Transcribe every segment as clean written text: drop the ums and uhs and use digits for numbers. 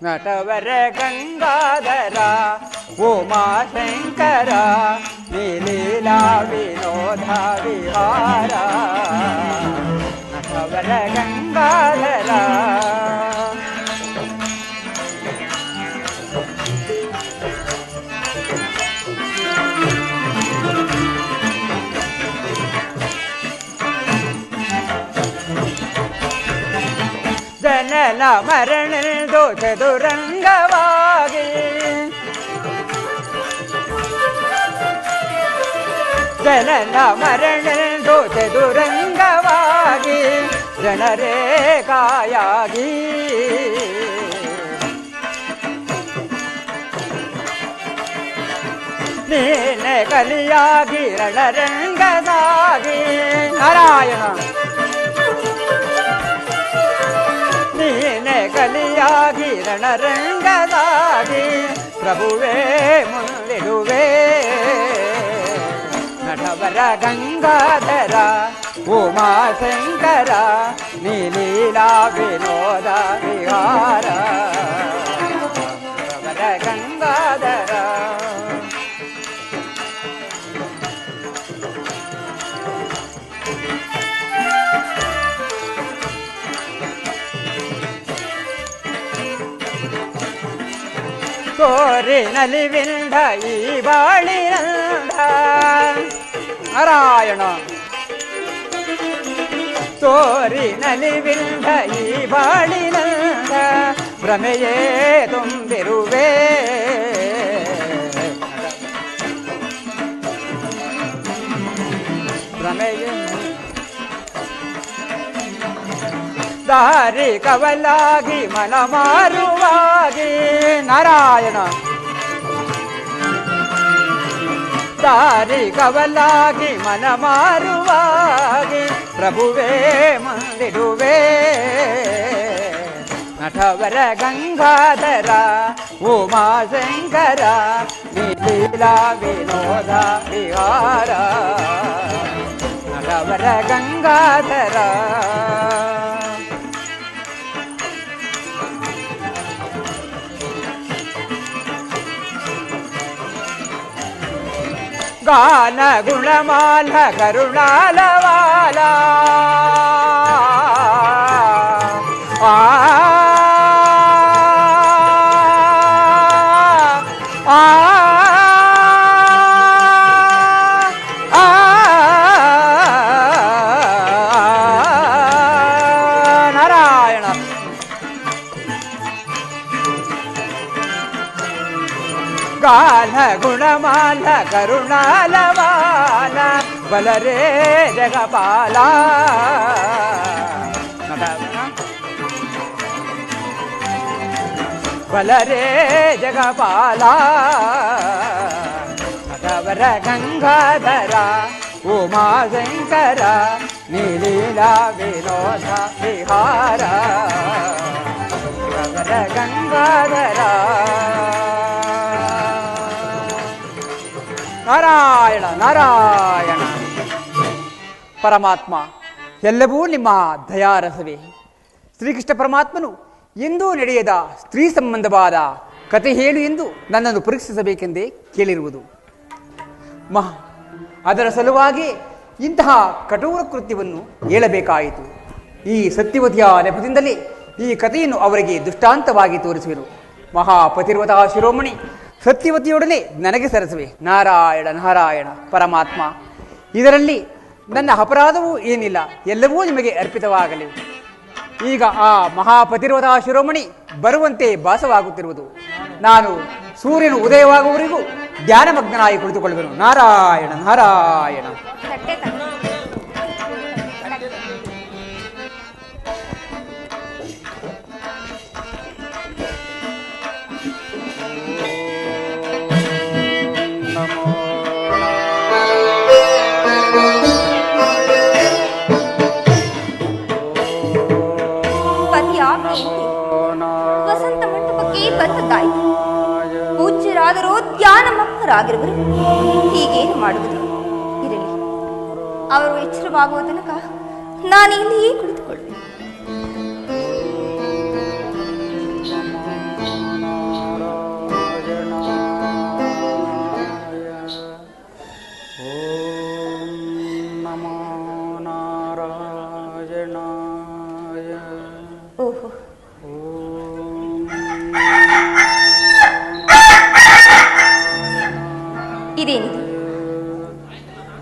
ನಟವರ ಗಂಗಾಧರ ಉಮಾಶಂಕರ ನೀಲೀಲಾ ವಿನೋದ ವಿಹಾರ ನಟವರ ಗಂಗಾಧರ ಜನನ ಮರಣೆಂದು ಚದುರಂಗವಾಗಿ ಜನನ ಮರಣೆಂದು ಚದುರಂಗವಾಗಿ ಜನರೇ ಕಾಯಾಗಿ ನೀನೆ ಕಲಿಯಾಗಿ ರಣರಂಗದಾಗಿ ನಾರಾಯಣ ನೀನೆ ಕಲಿಯಾಗಿ ರಣರಂಗದಾಗಿ ಪ್ರಭುವೇ ಮುಂದಿಡುವೆ ನಟವರ ಗಂಗಾಧರ ಉಮಾಶಂಕರ ನೀಲೀಲಾ ವಿನೋದ ವಿಹಾರ ನಟವರ ಗಂಗಾಧರ ತೋರಿನಲಿವಿಂದ ಈ ಬಾಳಿನಂದ ನಾರಾಯಣ ತೋರಿನಲಿವಿಂದ ಈ ಬಾಳಿನಂದ ಭ್ರಮೆಯೇ ತುಂಬಿರುವೆ ಭ್ರಮೆಯೇ ದಾರಿ ಕವಲಾಗಿ ಮನ ಮಾರುವಾಗಿ ನಾರಾಯಣ ದಾರಿ ಕವಲಾಗಿ ಮನ ಮಾರುವಾಗಿ ಪ್ರಭುವೇ ಮುಂದಿಡುವೆ ನಟವರ ಗಂಗಾಧರ ಉಮಾಶಂಕರ ನೀಲೀಲಾ ವಿನೋದ ವಿಹಾರ ನಟವರ ಗಂಗಾಧರ गान गुणमाल करुणालवाल नारायण गान गुणमाल करुणालवाल बलरे जगपाल बलरे जगपाल नटवर गंगाधर उमाशंकर नीलीला विनोद विहार नटवर गंगाधर ನಾರಾಯಣ ನಾರಾಯಣ ಪರಮಾತ್ಮ ಎಲ್ಲವೂ ನಿಮ್ಮ ದಯಾರಸವೇ. ಶ್ರೀಕೃಷ್ಣ ಪರಮಾತ್ಮನು ಎಂದೂ ನಡೆಯದ ಸ್ತ್ರೀ ಸಂಬಂಧವಾದ ಕತೆ ಹೇಳು ಎಂದು ನನ್ನನ್ನು ಪರೀಕ್ಷಿಸಬೇಕೆಂದೇ ಕೇಳಿರುವುದು. ಅದರ ಸಲುವಾಗಿ ಇಂತಹ ಕಠೋರ ಕೃತ್ಯವನ್ನು ಹೇಳಬೇಕಾಯಿತು. ಈ ಸತ್ಯವತಿಯ ನೆಪದಿಂದಲೇ ಈ ಕಥೆಯನ್ನು ಅವರಿಗೆ ದೃಷ್ಟಾಂತವಾಗಿ ತೋರಿಸುವೆನು. ಮಹಾಪತಿರ್ವತ ಶಿರೋಮಣಿ ಸತ್ಯವತಿಯೊಡನೆ ನನಗೆ ಸರಸುವೆ. ನಾರಾಯಣ ನಾರಾಯಣ ಪರಮಾತ್ಮ, ಇದರಲ್ಲಿ ನನ್ನ ಅಪರಾಧವೂ ಏನಿಲ್ಲ, ಎಲ್ಲವೂ ನಿಮಗೆ ಅರ್ಪಿತವಾಗಲಿ. ಈಗ ಆ ಮಹಾಪತಿರ್ವತ ಶಿರೋಮಣಿ ಬರುವಂತೆ ಭಾಸವಾಗುತ್ತಿರುವುದು. ನಾನು ಸೂರ್ಯನು ಉದಯವಾಗುವವರೆಗೂ ಧ್ಯಾನಮಗ್ನಾಗಿ ಕುಳಿತುಕೊಳ್ಳುವೆನು. ನಾರಾಯಣ ನಾರಾಯಣ. ವಸಂತ ಮಂಟಪಕ್ಕೆ ಬಂದದ್ದಾಯಿತು. ಪೂಜ್ಯರಾದರೂ ಧ್ಯಾನ ಮಗ್ನರಾಗಿರುವರು. ಹೀಗೇನು ಮಾಡುವುದು? ಇರಲಿ, ಅವರು ಎಚ್ಚರವಾಗುವ ತನಕ ನಾನು ಇಲ್ಲಿಯೇ ಕುಳಿತುಕೊಳ್ಳುವೆ.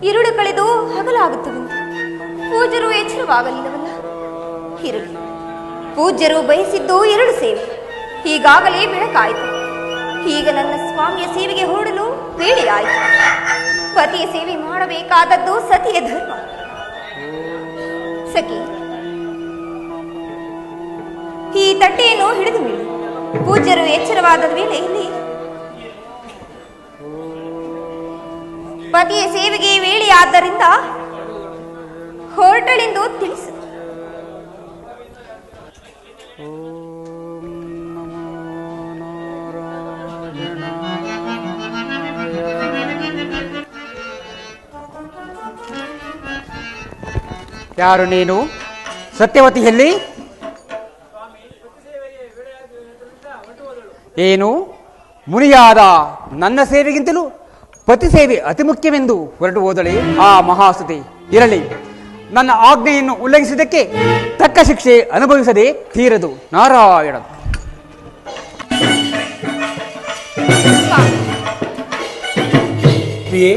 ഇരുಳು ಕಳೆದು ಹಗಲಾಗುತ್ತವೆಂದು ಪೂಜ್ಯರು ಎಚ್ಚರವಾಗಲಿಲ್ಲವಲ್ಲ. ಇರಲಿ, ಪೂಜ್ಯರು ಬಯಸಿದ್ದು ಎರಡು ಸೇವೆ, ಈಗಾಗಲೇ ಬೆಳಕಾಯಿತು. ಈಗ ನನ್ನ ಸ್ವಾಮಿಯ ಸೇವೆಗೆ ಹೊರಡಲು ವೇಳೆಯಾಯಿತು. ಪತಿಯ ಸೇವೆ ಮಾಡಬೇಕಾದದ್ದು ಸತಿಯ ಧರ್ಮ. ಸಖಿ, ಈ ತಟ್ಟೆಯನ್ನು ಹಿಡಿದು ಬೀಳು. ಪೂಜ್ಯರು ಎಚ್ಚರವಾದ ವೇಳೆಯಲ್ಲಿ ಪತಿಯ ಸೇವೆಗೆ ವೇಳೆಯಾದ್ದರಿಂದ ಹೊರಟಳೆಂದು ತಿಳಿಸು. ಯಾರು ನೀನು? ಸತ್ಯವತಿಯಲ್ಲಿ ಏನು? ಮುನಿಯಾದ ನನ್ನ ಸೇವೆಗಿಂತಲೂ ಪತಿ ಸೇವೆ ಅತಿ ಮುಖ್ಯವೆಂದು ಹೊರಟು ಹೋದಳೆ ಆ ಮಹಾಸುತಿ. ಇರಲಿ, ನನ್ನ ಆಜ್ಞೆಯನ್ನು ಉಲ್ಲಂಘಿಸಿದ್ದಕ್ಕೆ ತಕ್ಕ ಶಿಕ್ಷೆ ಅನುಭವಿಸದೆ ತೀರದು. ನಾರಾಯಣ. ಪ್ರಿಯೇ,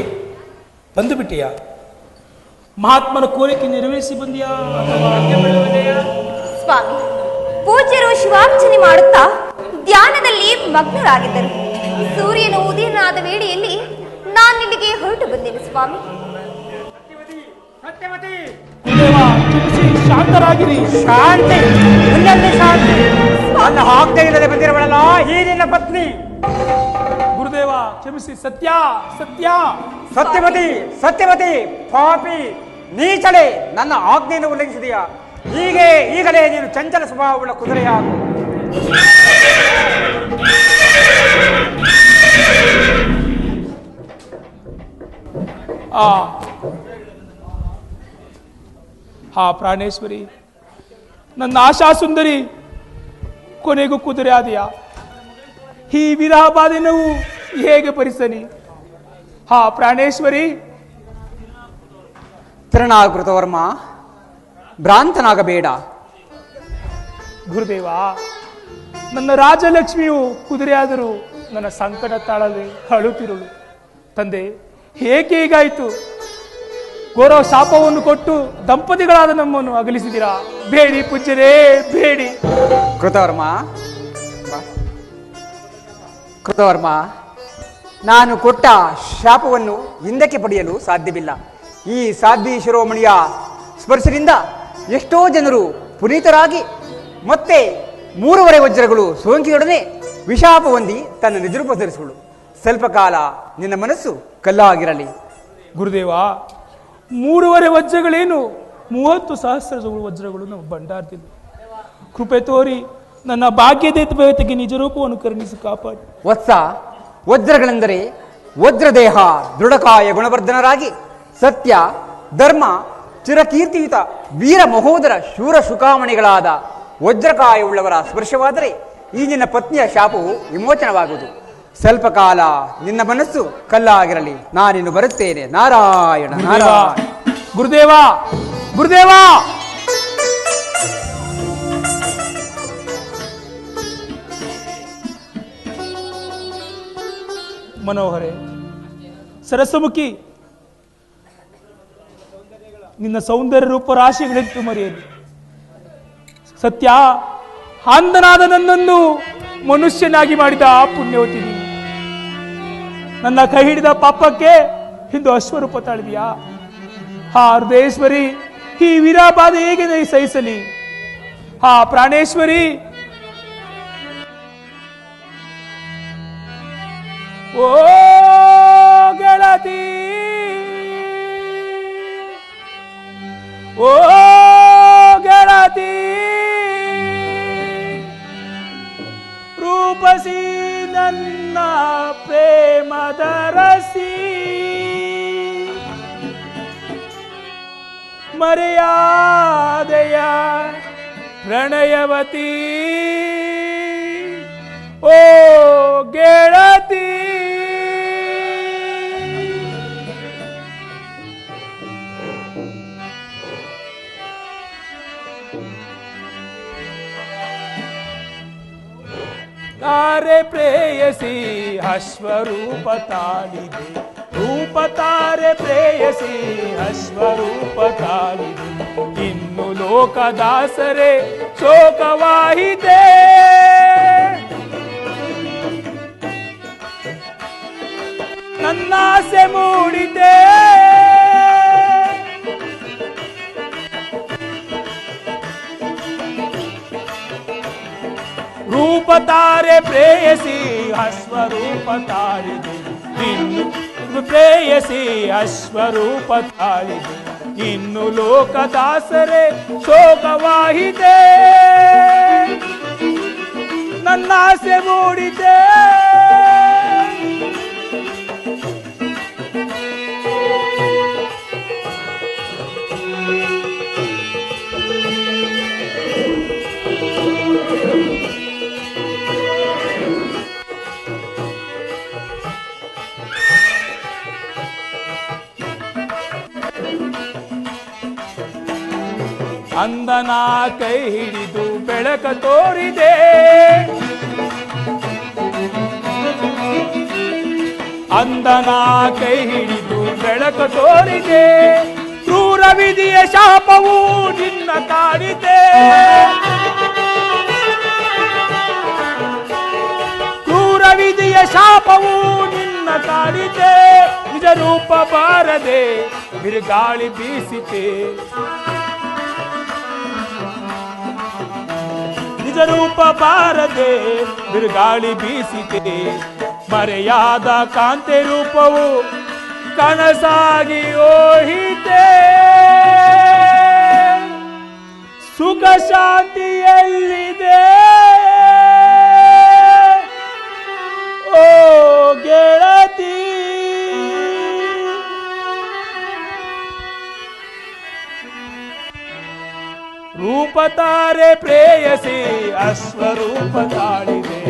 ಬಂದು ಬಿಟ್ಟಿಯಾ? ಮಹಾತ್ಮನ ಕೋರಿಕೆ ನೆರವೇರಿಸಿ ಬಂದಿಯಾ ಅಥವಾ ಸ್ವಾಮಿ, ಪೂಜ್ಯರು ಶಿವಾರ್ಚನೆ ಮಾಡುತ್ತಾ ಧ್ಯಾನದಲ್ಲಿ ಮಗ್ನರಾಗಿದ್ದರು. ಸೂರ್ಯನ ಉದಯನಾದ ವೇಳೆಯಲ್ಲಿ ನಾನಿಲ್ಲಿಗೆ ಹೊರಟು ಬಂದೇನೆ ಸ್ವಾಮಿ. ಶಾಂತರಾಗಿರಿ. ಶಾಂತಿ ಶಾಂತಿ. ನನ್ನ ಆಜ್ಞೆ ಇಲ್ಲದೆ ಬಂದಿರಬಳಲ್ಲ ಈ ನಿನ್ನ ಪತ್ನಿ. ಗುರುದೇವ ಕ್ಷಮಿಸಿ. ಸತ್ಯ ಸತ್ಯ. ಸತ್ಯವತಿ ಸತ್ಯವತಿ ಪಾಪಿ ನೀಚಳೆ, ನನ್ನ ಆಜ್ಞೆಯನ್ನು ಉಲ್ಲಂಘಿಸಿದೆಯಾ? ಈಗಲೇ ನೀನು ಚಂಚಲ ಸ್ವಭಾವವುಳ್ಳ ಕುದುರೆಯಾಗು. ಪ್ರಾಣೇಶ್ವರಿ, ನನ್ನ ಆಶಾ ಸುಂದರಿ, ಕೊನೆಗೂ ಕುದುರೆ ಆದೆಯಾ? ಈ ವಿರಹ ಬಾಧೆ ನೋವು ಹೇಗೆ ಪರಿಸನಿ? ಪ್ರಾಣೇಶ್ವರಿ. ಕೃತವರ್ಮ, ಭ್ರಾಂತನಾಗಬೇಡ. ಗುರುದೇವ, ನನ್ನ ರಾಜಲಕ್ಷ್ಮಿಯು ಕುದುರೆಯಾದರೂ ನನ್ನ ಸಂಕಟ ತಾಳದೆ ಅಳುತ್ತಿರುಳು. ತಂದೆ, ಹೇಗೆ ಹೀಗಾಯಿತು? ಗೌರವ ಶಾಪವನ್ನು ಕೊಟ್ಟು ದಂಪತಿಗಳಾದ ನಮ್ಮನ್ನು ಅಗಲಿಸಿದಿರಾ? ಬೇಡಿ ಪೂಜ್ಯರೇ, ಬೇಡಿ. ಕೃತವರ್ಮ, ನಾನು ಕೊಟ್ಟ ಶಾಪವನ್ನು ಹಿಂದಕ್ಕೆ ಪಡೆಯಲು ಸಾಧ್ಯವಿಲ್ಲ. ಈ ಸಾಧ್ವಿ ಶಿರೋಮಣಿಯ ಸ್ಪರ್ಶದಿಂದ ಎಷ್ಟೋ ಜನರು ಪುನೀತರಾಗಿ ಮತ್ತೆ 3.5 ವಜ್ರಗಳು ಸೋಂಕಿಯೊಡನೆ ವಿಶಾಪ ಹೊಂದಿ ತನ್ನ ನಿಜರೂಪ ಧರಿಸಿಗಳು. ಸ್ವಲ್ಪ ಕಾಲ ನಿನ್ನ ಮನಸ್ಸು ಕಲ್ಲಾಗಿರಲಿ. ಗುರುದೇವ, 3.5 ವಜ್ರಗಳೇನು, 30,000 ವಜ್ರಗಳು ನಮ್ಮ ಭಂಡಾರದಲ್ಲಿ. ಕೃಪೆ ತೋರಿ ನನ್ನ ಭಾಗ್ಯದೇವತೆಗೆ ನಿಜ ರೂಪವನ್ನು ಕರುಣಿಸಿ ಕಾಪಾಡಿ. ವಜ್ರಗಳೆಂದರೆ ವಜ್ರದೇಹ ದೃಢಕಾಯ ಗುಣವರ್ಧನರಾಗಿ ಸತ್ಯ ಧರ್ಮ ಚಿರಕೀರ್ತಿಯುತ ವೀರ ಮಹೋದರ ಶೂರ ಶುಕಾಮಣಿಗಳಾದ ವಜ್ರಕಾಯವುಳ್ಳವರ ಸ್ಪರ್ಶವಾದರೆ ಈ ನಿನ್ನ ಪತ್ನಿಯ ಶಾಪವು ವಿಮೋಚನವಾಗುವುದು. ಸ್ವಲ್ಪ ಕಾಲ ನಿನ್ನ ಮನಸ್ಸು ಕಲ್ಲಾಗಿರಲಿ. ನಾನಿನ್ನು ಬರುತ್ತೇನೆ. ನಾರಾಯಣ ನಾರಾಯಣ. ಗುರುದೇವ ಗುರುದೇವ. ಮನೋಹರೆ, ಸರಸಮುಖಿ, ನಿನ್ನ ಸೌಂದರ್ಯ ರೂಪ ರಾಶಿಗಳೆಂತು ಮರೆಯಲಿ. ಸತ್ಯ, ಅಂಧನಾದ ನನ್ನನ್ನು ಮನುಷ್ಯನಾಗಿ ಮಾಡಿದ ಆ ಪುಣ್ಯವತಿ ನೀನು. ನನ್ನ ಕೈ ಹಿಡಿದ ಪಾಪಕ್ಕೆ ಇಂದು ಅಶ್ವರೂಪ ತಾಳಿದೆಯಾ? ಹೃದಯೇಶ್ವರಿ, ಈ ವೀರಾಬಾಧೆ ಹೇಗೆ ಸಹಿಸಲಿ? ಪ್ರಾಣೇಶ್ವರಿ, ಓ ಗೆಳತಿ, ಓ ಗೆಳತಿ, ರೂಪಸಿ ನನ್ನ ಪ್ರೇಮದ ರಸಿ, ಮರ್ಯಾದೆಯ ಪ್ರಣಯವತಿ, ಓ ಗೆಳತಿ. ತಾರೆ ಪ್ರೇಯಸಿ ಅಶ್ವರೂಪ ತಾಳಿದೆ ರೂಪತಾರೆ ಪ್ರೇಯಸಿ ಅಶ್ವರೂಪ ತಾಳಿದೆ ಇನ್ನು ಲೋಕದಾಸರೇ ಶೋಕವಾಹಿತೆ ನನ್ನಾಸೆ ಮೂಡಿದೆ ರೂಪತಾರೆ ಪ್ರೇಯಸಿ ಅಶ್ವರೂಪ ತಾಳಿದೆ ಇನ್ನು ಪ್ರೇಯಸಿ ಅಶ್ವರೂಪ ತಾಳಿದೆ ಇನ್ನು ಲೋಕದಾಸರೇ ಶೋಕವಾಹಿತೆ ನನ್ನಾಸೆ ಮೂಡಿದೆ ಅಂದನ ಕೈ ಹಿಡಿದು ಬೆಳಕ ತೋರಿದೆ ಅಂದನ ಕೈ ಹಿಡಿದು ಬೆಳಕ ತೋರಿದೆ ಕ್ರೂರ ವಿಧಿಯ ಶಾಪವು ನಿನ್ನ ಕಾಡಿದೆ ಕ್ರೂರ ವಿಧಿಯ ಶಾಪವು ನಿನ್ನ ಕಾಡಿದೆ ನಿಜ ರೂಪ ಬಾರದೆ ಬಿರುಗಾಳಿ ಬೀಸಿತೆ ರೂಪ ಬಾರದೆ ಬಿರುಗಾಳಿ ಬೀಸಿದೆ ಮರೆಯಾದ ಕಾಂತೆ ರೂಪವು ಕನಸಾಗಿ ಓಹಿತೆ ಸುಖ ಶಾಂತಿಯಲ್ಲಿದೆ ಓ ಗೆಳತಿ ರೂಪತಾರೆ ಪ್ರೇಯಸಿ ಅಶ್ವರೂಪ ತಾಳಿದೆ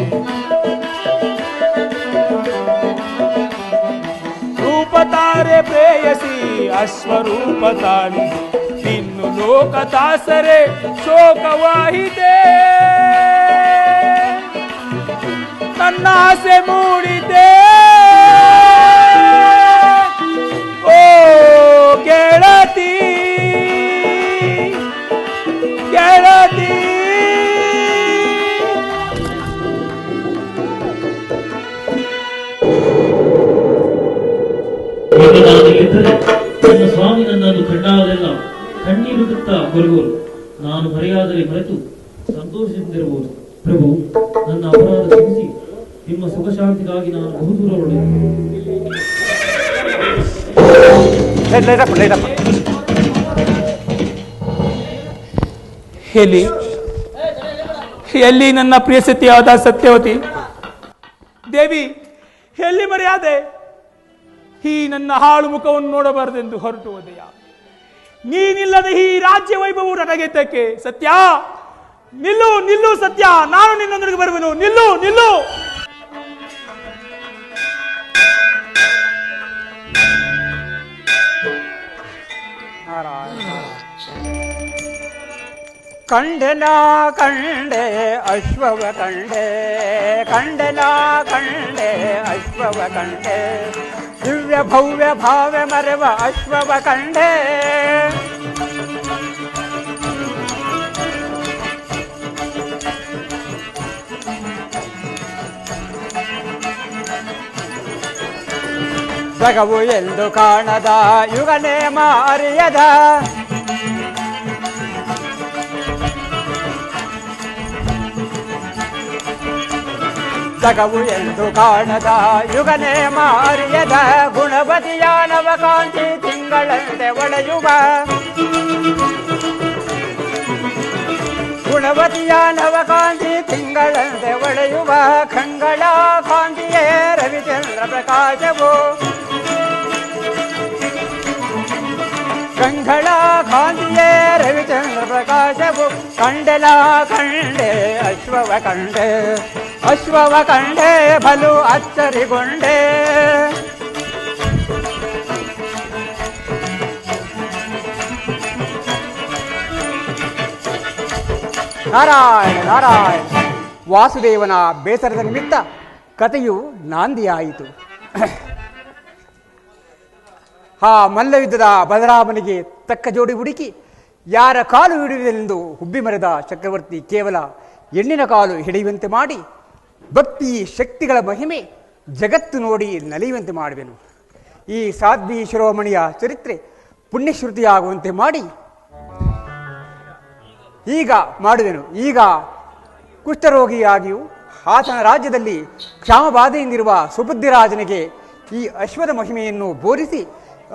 ರೂಪತಾರೆ ಪ್ರೇಯಸಿ ಅಶ್ವರೂಪ ತಾಳಿದೆ ಇನ್ನು ಲೋಕದಾಸರೇ ಶೋಕವಾಹಿತೆ ನನ್ನ ಆಸೆ ಮೂಡಿದೆ ಓ ಗೆಳತಿ ಗೆಳತಿ ಈಗ ನಾನು ಇದ್ದರೆ ನನ್ನ ಸ್ವಾಮಿ ನನ್ನನ್ನು ಕಂಡಾಗಲೆಲ್ಲ ಕಣ್ಣೀರು ಬಿಡುತ್ತಾ ಕೊರಗುವರು ನಾನು ಮರೆಯಾದರೆ ಮರೆತು ಸಂತೋಷದಿಂದಿರುವುದು ಪ್ರಭು ನನ್ನ ಅಪರಾಧ ಕ್ಷಮಿಸಿ ನಿಮ್ಮ ಸುಖ ಶಾಂತಿಗಾಗಿ ನಾನು ಬಹುದೂರ ಎಲ್ಲಿ ನನ್ನ ಪ್ರಿಯ ಸತಿಯಾದ ಸತ್ಯವತಿ ದೇವಿ ಎಲ್ಲಿ ಮರೆಯಾದೆ ಈ ನನ್ನ ಹಾಳು ಮುಖವನ್ನು ನೋಡಬಾರದೆಂದು ಹೊರಟು ಹೋದೆಯ ನೀನಿಲ್ಲದೆ ಈ ರಾಜ್ಯ ವೈಭವವು ನನಗೆದ್ದಕ್ಕೆ ಸತ್ಯ ನಿಲ್ಲು ನಿಲ್ಲು ಸತ್ಯ ನಾನು ನಿನ್ನೊಂದಿಗೆ ಬರುವೆನು ನಿಲ್ಲು ನಿಲ್ಲು ಕಂಡೆನ ಕಂಡೆ ಅಶ್ವವ ಕಂಡೆ ಕಂಡೆನ ಕಂಡೆ ಅಶ್ವವ ಕಂಡೆ ದಿವ್ಯ ಭವ್ಯ ಭಾವ್ಯ ಮರೆವ ಅಶ್ವವ ಕಂಡೆ ಜಗವು ಎಂದು ಕಾಣದ ಯುಗನೇಮ ಅರಿಯದ ಜಗವು ಎಂದು ಕಾಣದ ಯುಗನೇಮ ಅರಿಯದ ಗುಣವತಿಯ ನವಕಾಂತಿ ತಿಂಗಳಂತೆ ಒಳೆಯುವ ಗುಣವತಿಯ ನವಕಾಂತಿ ತಿಂಗಳಂತೆ ಒಳೆಯುವ ಕಂಗಳ ಕಾಂತಿಯೇ ರವಿಚಂದ್ರ ಪ್ರಕಾಶವು ಕಂಗಳ ಕಾಂತಿಯೇ ರವಿಚಂದ್ರ ಪ್ರಕಾಶವು ಕಂಡೆಲ ಕಂಡೆ ಅಶ್ವವ ಕಂಡೆ ಅಶ್ವವ ಕಂಡೆ ಬಲು ಅಚ್ಚರಿಗೊಂಡೆ ನಾರಾಯಣ ನಾರಾಯಣ ವಾಸುದೇವನ ಬೇಸರದ ನಿಮಿತ್ತ ಕಥೆಯು ನಾಂದಿಯಾಯಿತು. ಆ ಮಲ್ಲಯುದ್ಧದ ಬಲರಾಮನಿಗೆ ತಕ್ಕ ಜೋಡಿ ಹುಡುಕಿ ಯಾರ ಕಾಲು ಹಿಡಿಯುವುದೆಂದು ಹುಬ್ಬಿ ಮರೆದ ಚಕ್ರವರ್ತಿ ಕೇವಲ ಹೆಣ್ಣಿನ ಕಾಲು ಹಿಡಿಯುವಂತೆ ಮಾಡಿ ಭಕ್ತಿ ಶಕ್ತಿಗಳ ಮಹಿಮೆ ಜಗತ್ತು ನೋಡಿ ನಲಿಯುವಂತೆ ಮಾಡುವೆನು. ಈ ಸಾಧ್ವಿ ಶಿರೋಮಣಿಯ ಚರಿತ್ರೆ ಪುಣ್ಯಶ್ರುತಿಯಾಗುವಂತೆ ಮಾಡಿ ಈಗ ಕುಷ್ಠರೋಗಿಯಾಗಿಯೂ ಆತನ ರಾಜ್ಯದಲ್ಲಿ ಕ್ಷಾಮಬಾಧೆಯಿಂದಿರುವ ಸುಬುದ್ಧಿರಾಜನಿಗೆ ಈ ಅಶ್ವದ ಮಹಿಮೆಯನ್ನು ಬೋಧಿಸಿ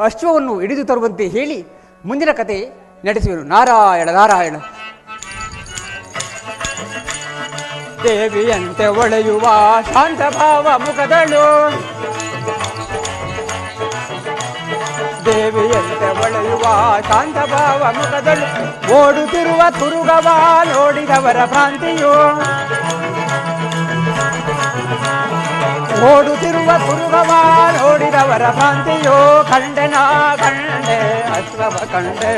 ಅಶ್ವವನ್ನು ಹಿಡಿದು ತರುವಂತೆ ಹೇಳಿ ಮುಂದಿನ ಕತೆ ನಡೆಸುವೆನು. ನಾರಾಯಣ ನಾರಾಯಣ. ದೇವಿಯಂತೆ ಒಳೆಯುವ ಶಾಂತಭಾವ ಮುಖದಳು, ದೇವಿಯಂತೆ ಒಳೆಯುವ ಶಾಂತಭಾವ ಮುಖದಳು, ಓಡುತ್ತಿರುವ ತುರುಗವ ನೋಡಿದವರ ಭ್ರಾಂತಿಯು, ಓಡುತ್ತಿರುವ ತುರುಗವ ನೋಡಿದವರ ಭ್ರಾಂತಿಯೋ, ಕಂಡೆನ ಕಂಡೆ ಅಶ್ವವ ಕಂಡೆ,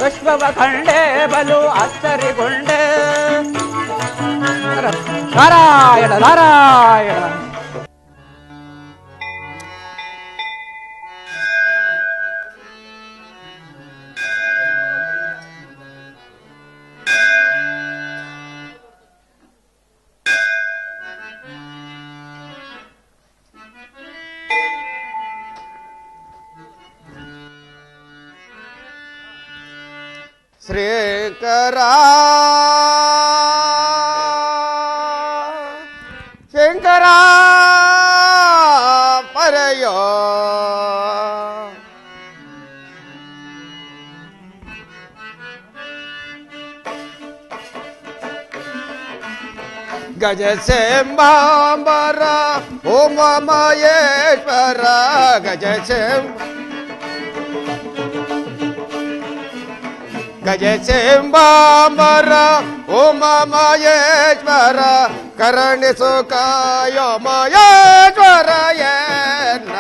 ಅಶ್ವವ ಕಂಡೆ ಬಲು ಆಶ್ಚರ್ಯಗೊಂಡೆ. ನಾರಾಯಣ ನಾರಾಯಣ. ಶ್ರೀಕರ ಶಂಕರ ಪರಯೋ ಗಜಸೆಂಬಾಂಬರ ಓಂ ಮಹೇಶ್ವರ ಗಜಸೆಂಬಾಂಬರ ಓಂ ಮಹೇಶ್ವರ ಕರುಣಿಸು ಕಾಯೋ ಮಹೇಶ್ವರ ಎನ್ನ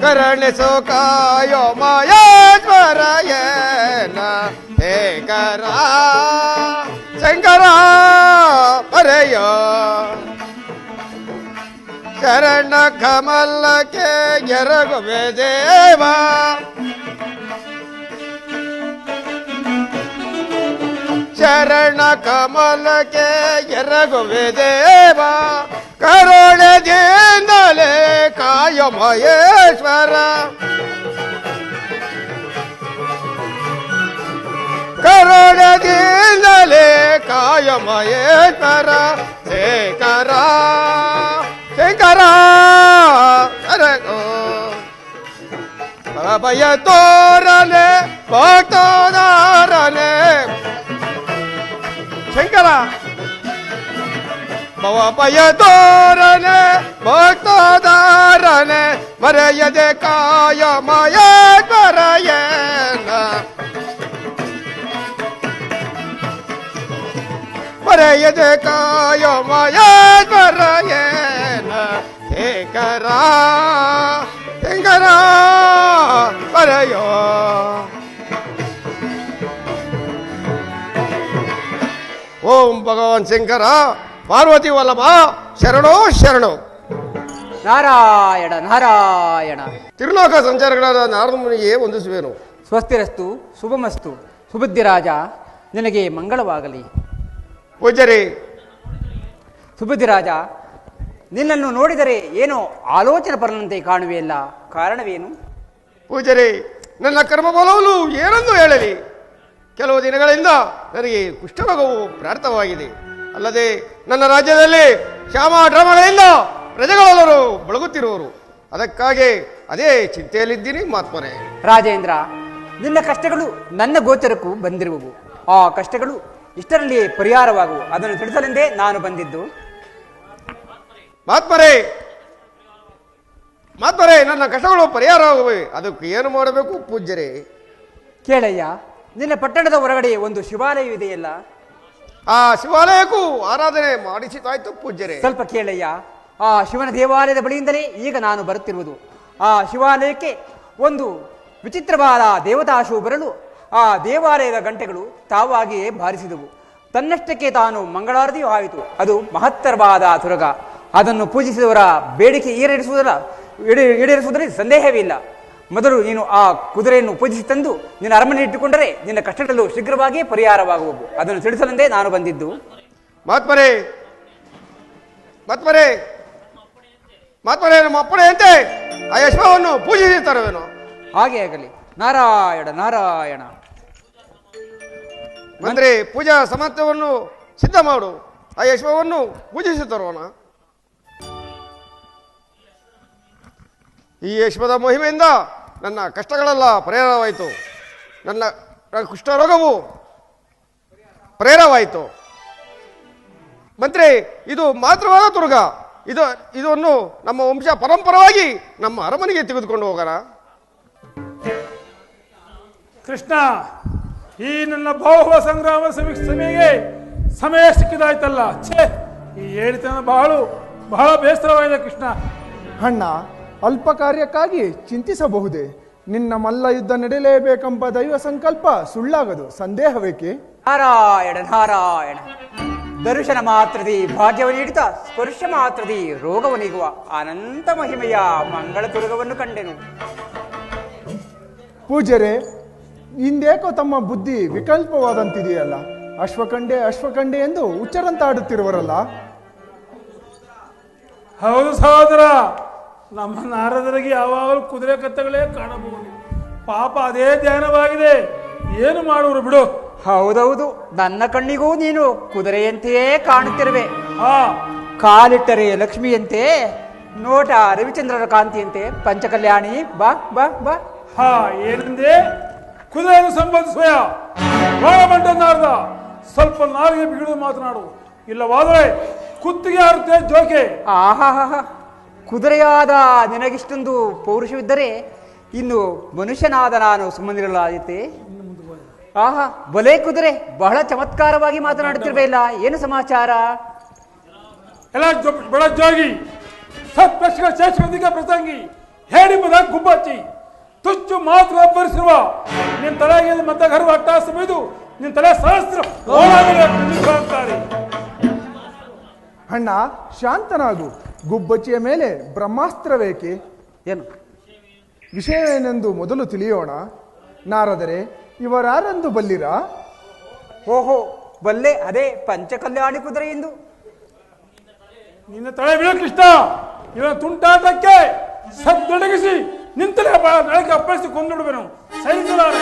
ಕರುಣಿಸು ಕಾಯೋ ಮಹೇಶ್ವರ ಎನ್ನ ಶಂಕರ ಶಂಕರ ಪರಯೋ ಶರಣ ಕಮಲಕ್ಕೆ ಎರಗುವೆ ದೇವ ಶರಣ ಕಮಲಕ್ಕೆ ಎರಗುವೆ ದೇವ ಕರುಣೆದಿಂದಲೇ ಕಾಯ ಮಹೇಶ್ವರ ಕರುಣೆದಿಂದಲೇ ಕಾಯ ಮಹೇಶ್ವರ ಶೇಖರ ಶಂಕರ ಭಯ ತೋರನೆ ಭಕ್ತೋದಾರನೆ ಶಂಕರ ಭಯ ತೋರನೆ ಭಕ್ತೋದಾರನೆ ಮರೆಯದೆ ಕಾಯ ಮಹೇಶ್ವರಯನ ಮರೆಯದೆ ಕಾಯ ಮಹೇಶ್ವರಯನ ಶೇಖರ ಶಂಕರ ಪರಯೋ ಓಂ ಭಗವಾನ್ ಶಂಕರ ಪಾರ್ವತಿ ವಲ್ಲಭ ಶರಣೋ ಶರಣೋ. ನಾರಾಯಣ ನಾರಾಯಣ. ತಿರುಲೋಕ ಸಂಚಾರಗಳಾದ ನಾರದ ಮುನಿಗೆ ವಂದಿಸುವೆನು. ಸ್ವಸ್ತಿರಸ್ತು ಶುಭಮಸ್ತು. ಸುಬುದ್ಧಿರಾಜ ನಿನಗೆ ಮಂಗಳವಾಗಲಿ. ಪೂಜ್ಯರೇ, ಸುಬುದ್ಧಿರಾಜ ನಿನ್ನನ್ನು ನೋಡಿದರೆ ಏನೋ ಆಲೋಚನೆ ಬರದಂತೆ ಕಾಣುವೆಯಲ್ಲ, ಕಾರಣವೇನು? ಪೂಜ್ಯರೇ, ನನ್ನ ಕರ್ಮಫಲವನ್ನು ಏನೆಂದು ಹೇಳಲಿ? ಕೆಲವು ದಿನಗಳಿಂದ ನನಗೆ ಕುಷ್ಠರೋಗವು ಪ್ರಾರ್ಥವಾಗಿದೆ. ಅಲ್ಲದೆ ನನ್ನ ರಾಜ್ಯದಲ್ಲಿ ಶ್ಯಾಮ ಡ್ರಾಮಗಳಿಂದ ಪ್ರಜೆಗಳೆಲ್ಲರೂ ಬಳಗುತ್ತಿರುವರು. ಅದಕ್ಕಾಗಿ ಅದೇ ಚಿಂತೆಯಲ್ಲಿದ್ದೀನಿ ಮಹಾತ್ಮರೇ. ರಾಜೇಂದ್ರ, ನಿನ್ನ ಕಷ್ಟಗಳು ನನ್ನ ಗೋಚರಕ್ಕೂ ಬಂದಿರುವವು. ಆ ಕಷ್ಟಗಳು ಇಷ್ಟರಲ್ಲಿ ಪರಿಹಾರವಾಗುವು. ಅದನ್ನು ತಿಳಿಸಲೆಂದೇ ನಾನು ಬಂದಿದ್ದು. ಮಹಾತ್ಮರೇ, ನನ್ನ ಕಷ್ಟಗಳು ಪರಿಹಾರವಾಗುವೆ. ಅದಕ್ಕೆ ಏನು ಮಾಡಬೇಕು ಪೂಜ್ಯರೇ? ಕೇಳಯ್ಯ, ನಿನ್ನ ಪಟ್ಟಣದ ಹೊರಗಡೆ ಒಂದು ಶಿವಾಲಯವಿದೆಯಲ್ಲ, ಆ ಶಿವಾಲಯಕ್ಕೂ ಆರಾಧನೆ ಮಾಡಿಸಿತಾಯ್ತು ಪೂಜ್ಯರೇ. ಸ್ವಲ್ಪ ಕೇಳಯ್ಯ. ಆ ಶಿವನ ದೇವಾಲಯದ ಬಳಿಯಿಂದಲೇ ಈಗ ನಾನು ಬರುತ್ತಿರುವುದು. ಆ ಶಿವಾಲಯಕ್ಕೆ ಒಂದು ವಿಚಿತ್ರವಾದ ದೇವತಾಶು ಬರಲು ಆ ದೇವಾಲಯದ ಗಂಟೆಗಳು ತಾವಾಗಿಯೇ ಬಾರಿಸಿದವು. ತನ್ನಷ್ಟಕ್ಕೆ ತಾನು ಮಂಗಳಾರತಿಯೂ ಆಯಿತು. ಅದು ಮಹತ್ತರವಾದ ತುರಗ. ಅದನ್ನು ಪೂಜಿಸಿದವರ ಬೇಡಿಕೆ ಈಡೇರಿಸುವುದರಲ್ಲಿ ಸಂದೇಹವೇ ಇಲ್ಲ. ಮೊದಲು ನೀನು ಆ ಕುದುರೆಯನ್ನು ಪೂಜಿಸಿ ತಂದು ನಿನ್ನ ಅರಮನೆ ಇಟ್ಟುಕೊಂಡರೆ ನಿನ್ನ ಕಷ್ಟಗಳು ಶೀಘ್ರವಾಗಿ ಪರಿಹಾರವಾಗುವುದು. ಅದನ್ನು ತಿಳಿಸಲೆಂದೇ ನಾನು ಬಂದಿದ್ದು. ಮಹಾತ್ಮರೇ ಮಹಾತ್ಮರೇ ಮಹಾತ್ಮರೇ, ನಮ್ಮ ಅಪ್ಪಣೆಯಂತೆ ಆ ಯಶ್ವವನ್ನು ಪೂಜಿಸುತ್ತಾರವೇನೋ? ಹಾಗೆ ಆಗಲಿ. ನಾರಾಯಣ ನಾರಾಯಣ. ಮಂತ್ರಿ, ಪೂಜಾ ಸಮರ್ಥವನ್ನು ಸಿದ್ಧ ಮಾಡು. ಆ ಯಶ್ವವನ್ನು ಪೂಜಿಸುತ್ತಾರೋಣ. ಈ ಯಶ್ವದ ಮಹಿಮೆಯಿಂದ ನನ್ನ ಕಷ್ಟಗಳೆಲ್ಲ ಪರಿಹಾರವಾಯಿತು. ನನ್ನ ಕುಷ್ಠರೋಗವು ಪರಿಹಾರವಾಯಿತು. ಮಂತ್ರಿ, ಇದು ಮಾತ್ರವಾದ ತುರ್ಗ. ಇದನ್ನು ನಮ್ಮ ವಂಶ ಪರಂಪರವಾಗಿ ನಮ್ಮ ಅರಮನೆಗೆ ತೆಗೆದುಕೊಂಡು ಹೋಗೋಣ. ಕೃಷ್ಣ, ಈ ನನ್ನ ಬಾಹುವ ಸಂಗ್ರಾಮ ಸಮಯಕ್ಕೆ ಸಮಯ ಸಿಕ್ಕಿದಾಯ್ತಲ್ಲ. ಛೇ, ಈ ಹೇಳಿತನ ಬಹಳ ಬೇಸರವಾಗಿದೆ ಕೃಷ್ಣ. ಅಣ್ಣ, ಅಲ್ಪ ಕಾರ್ಯಕ್ಕಾಗಿ ಚಿಂತಿಸಬಹುದೇ? ನಿನ್ನ ಮಲ್ಲ ಯುದ್ಧ ನಡೆಯಲೇಬೇಕೆಂಬ ದೈವ ಸಂಕಲ್ಪ ಸುಳ್ಳಾಗದು, ಸಂದೇಹವೇಕೆ? ನಾರಾಯಣ ನಾರಾಯಣ. ದರ್ಶನ ಮಾತ್ರದಿ ಭಾಗ್ಯವನ್ನು ನೀಡುತ್ತಾ ಸ್ಪರ್ಶ ಮಾತ್ರದಿ ರೋಗವನಿಗುವ ಅನಂತ ಮಹಿಮೆಯ ಮಂಗಳ ತುರುಗವನ್ನು ಕಂಡೆನು. ಪೂಜ್ಯರೇ, ಇಂದೇಕೋ ತಮ್ಮ ಬುದ್ಧಿ ವಿಕಲ್ಪವಾದಂತಿದೆಯಲ್ಲ. ಅಶ್ವಕಂಡೆ ಎಂದು ಉಚ್ಚರಂತಾಡುತ್ತಿರುವರಲ್ಲ. ಹೌದು ಸಹೋದರ, ನಮ್ಮ ನಾರದರಿಗೆ ಯಾವಾಗಲೂ ಕುದುರೆ ಕತ್ತೆಗಳೇ ಕಾಣಬಹುದು. ಪಾಪ ಅದೇ ಧ್ಯಾನವಾಗಿದೆ. ಏನು ಮಾಡುವರು ಬಿಡು. ಹೌದೌದು, ನನ್ನ ಕಣ್ಣಿಗೂ ನೀನು ಕುದುರೆಯಂತೆಯೇ ಕಾಣುತ್ತಿರುವೆ. ಹಾ, ಕಾಲಿಟ್ಟರೆ ಲಕ್ಷ್ಮಿಯಂತೆ, ನೋಟ ರವಿಚಂದ್ರನ ಕಾಂತಿಯಂತೆ. ಪಂಚಕಲ್ಯಾಣಿ, ಬಾ ಬಾ ಬಾ. ಹಾ, ಏನಂದೆ? ಕುದುರೆಯನ್ನು ಸಂಬಂಧಿಸುವ ಬಾಳಮಂಡ ನಾರದ, ಸ್ವಲ್ಪ ನಾಲಿಗೆ ಬಿಗಿದು ಮಾತನಾಡು. ಇಲ್ಲವಾದರೆ ಕುತ್ತಿಗೆ ಆರುತ್ತೆ ಜೋಕೆ. ಆಹಾಹಾ, ಕುದುರೆಯಾದ ನಿನಗಿಷ್ಟೊಂದು ಪೌರುಷವಿದ್ದರೆ ಇನ್ನು ಮನುಷ್ಯನಾದ ನಾನು ಸುಮ್ಮನಿರಲಾದೀತೆ. ಆಹಾ, ಬಲೆ ಕುದುರೆ, ಬಹಳ ಚಮತ್ಕಾರವಾಗಿ ಮಾತನಾಡುತ್ತಿರಬೇ ಇಲ್ಲ. ಏನು ಸಮಾಚಾರ? ಎಲ್ಲ ಬೆಳಜೋಗಿ ಸತ್ಪಕ್ಷ ಶೇಷ ಪ್ರಸಂಗಿ ಹೇಳಿ ಬದ ಗುಬ್ಬಚ್ಚಿ ತುಚ್ಚು ಮಾತ್ರ ಅಬ್ಬರಿಸಿರುವ ನಿನ್ನ ತಲೆಗೆ ಮತ್ತೆ ಗರ್ವ ಅಟ್ಟಾಸ ಬೈದು ನಿನ್ನ ತಲೆ ಸಹಸ್ರ ಅಂತಾರೆ. ಅಣ್ಣ, ಶಾಂತನಾಗು. ಗುಬ್ಬಚ್ಚಿಯ ಮೇಲೆ ಬ್ರಹ್ಮಾಸ್ತ್ರವೇಕೆ? ಏನು ವಿಷಯವೇನೆಂದು ಮೊದಲು ತಿಳಿಯೋಣ. ನಾರದರೆ, ಇವರಾರೆಂದು ಬಲ್ಲಿರಾ? ಓಹೋ, ಬಲ್ಲೆ, ಅದೇ ಪಂಚಕಲ್ಯಾಣಿ ಕುದುರೆ ಎಂದು. ನಿನ್ನ ತಲೆ ಬೀಳ ಕೃಷ್ಣ. ಇವನ ತುಂಟಾಟಕ್ಕೆ ಸದ್ದೊಡಗಿಸಿ ನಿಂತಲೇ ನಳಕ್ಕೆ ಅಪ್ಪಳಿಸಿ ಕೊಂದುಡುವೆನು. ಸಹಿಸಲಾರೆ.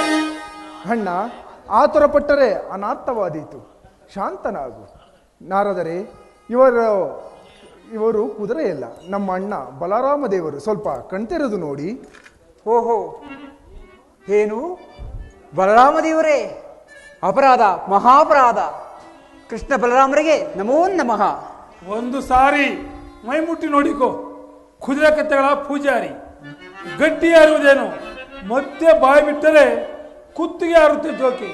ಅಣ್ಣ, ಆತುರಪಟ್ಟರೆ ಅನಾರ್ಥವಾದೀತು. ಶಾಂತನಾಗು. ನಾರದರೆ, ಇವರು ಕುದುರೆಯಲ್ಲ, ನಮ್ಮ ಅಣ್ಣ ಬಲರಾಮ ದೇವರು. ಸ್ವಲ್ಪ ಕಣ್ತೆರೆದು ನೋಡಿ. ಓಹೋ, ಏನು ಬಲರಾಮ ದೇವರೇ? ಅಪರಾಧ, ಮಹಾಪರಾಧ. ಕೃಷ್ಣ ಬಲರಾಮರಿಗೆ ನಮೋ ನಮಃ. ಒಂದು ಸಾರಿ ಮೈ ಮುಟ್ಟಿ ನೋಡಿಕೋ. ಕುದುರೆ ಕತ್ತೆಗಳ ಪೂಜಾರಿ ಗಟ್ಟಿ ಯಾರುವುದೇನು, ಮತ್ತೆ ಬಾಯಿ ಬಿಟ್ಟರೆ ಕುತ್ತಿಗೆ ಯಾರುತ್ತೆ ಜೋಕಿ.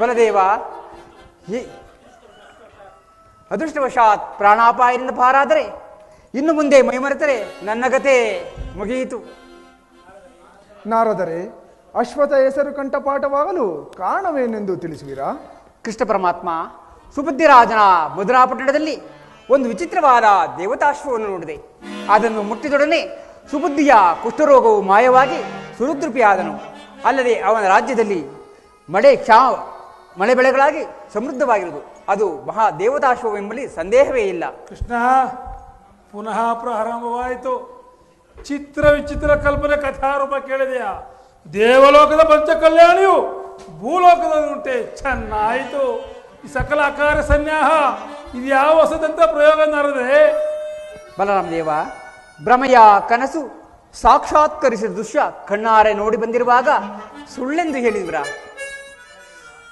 ಬಲದೇವ, ಅದೃಷ್ಟವಶಾತ್ ಪ್ರಾಣಾಪಾಯದಿಂದ ಪಾರಾದರೆ ಇನ್ನು ಮುಂದೆ ಮೈಮರೆತರೆ ನನ್ನ ಗತೆ ಮುಗಿಯಿತು. ನಾರದರೆ, ಅಶ್ವಥ ಹೆಸರು ಕಂಠಪಾಠವಾಗಲು ಕಾರಣವೇನೆಂದು ತಿಳಿಸುವಿರಾ? ಕೃಷ್ಣ ಪರಮಾತ್ಮ ಸುಬುದ್ಧಿರಾಜನ ಮಧುರಾಪಟ್ಟಣದಲ್ಲಿ ಒಂದು ವಿಚಿತ್ರವಾದ ದೇವತಾಶ್ವವನ್ನು ನೋಡಿದೆ. ಅದನ್ನು ಮುಟ್ಟಿದೊಡನೆ ಸುಬುದ್ಧಿಯ ಕುಷ್ಠರೋಗವು ಮಾಯವಾಗಿ ಸುರುದ್ರೂಪಿಯಾದನು. ಅಲ್ಲದೆ ಅವನ ರಾಜ್ಯದಲ್ಲಿ ಮಳೆ ಬೆಳೆಗಳಾಗಿ ಸಮೃದ್ಧವಾಗಿರುವುದು. ಅದು ಮಹಾ ದೇವತಾಶ್ವವೆಂಬಲ್ಲಿ ಸಂದೇಹವೇ ಇಲ್ಲ. ಕೃಷ್ಣ, ಪುನಃ ಪ್ರಾರಂಭವಾಯಿತು. ಚಿತ್ರ ವಿಚಿತ್ರ ಕಲ್ಪನೆ ಕಥಾರೂಪ ಕೇಳಿದೆಯಾ? ದೇವಲೋಕದ ಪಂಚಕಲ್ಯಾಣಿಯು ಭೂಲೋಕದಲ್ಲಿ ಉಂಟೆ. ಚೆನ್ನಾಯಿತು. ಈ ಸಕಲ ಆಕಾರ ಸನ್ಯಾಹ ಇದು ಯಾವ ಹೊಸದಂತ ಪ್ರಯೋಗ ನಾರದೆ? ಬಲರಾಮ ದೇವ, ಭ್ರಮೆಯ ಕನಸು ಸಾಕ್ಷಾತ್ಕರಿಸಿದ ದೃಶ್ಯ ಕಣ್ಣಾರೆ ನೋಡಿ ಬಂದಿರುವಾಗ ಸುಳ್ಳೆಂದು ಹೇಳಿದ್ರಾ?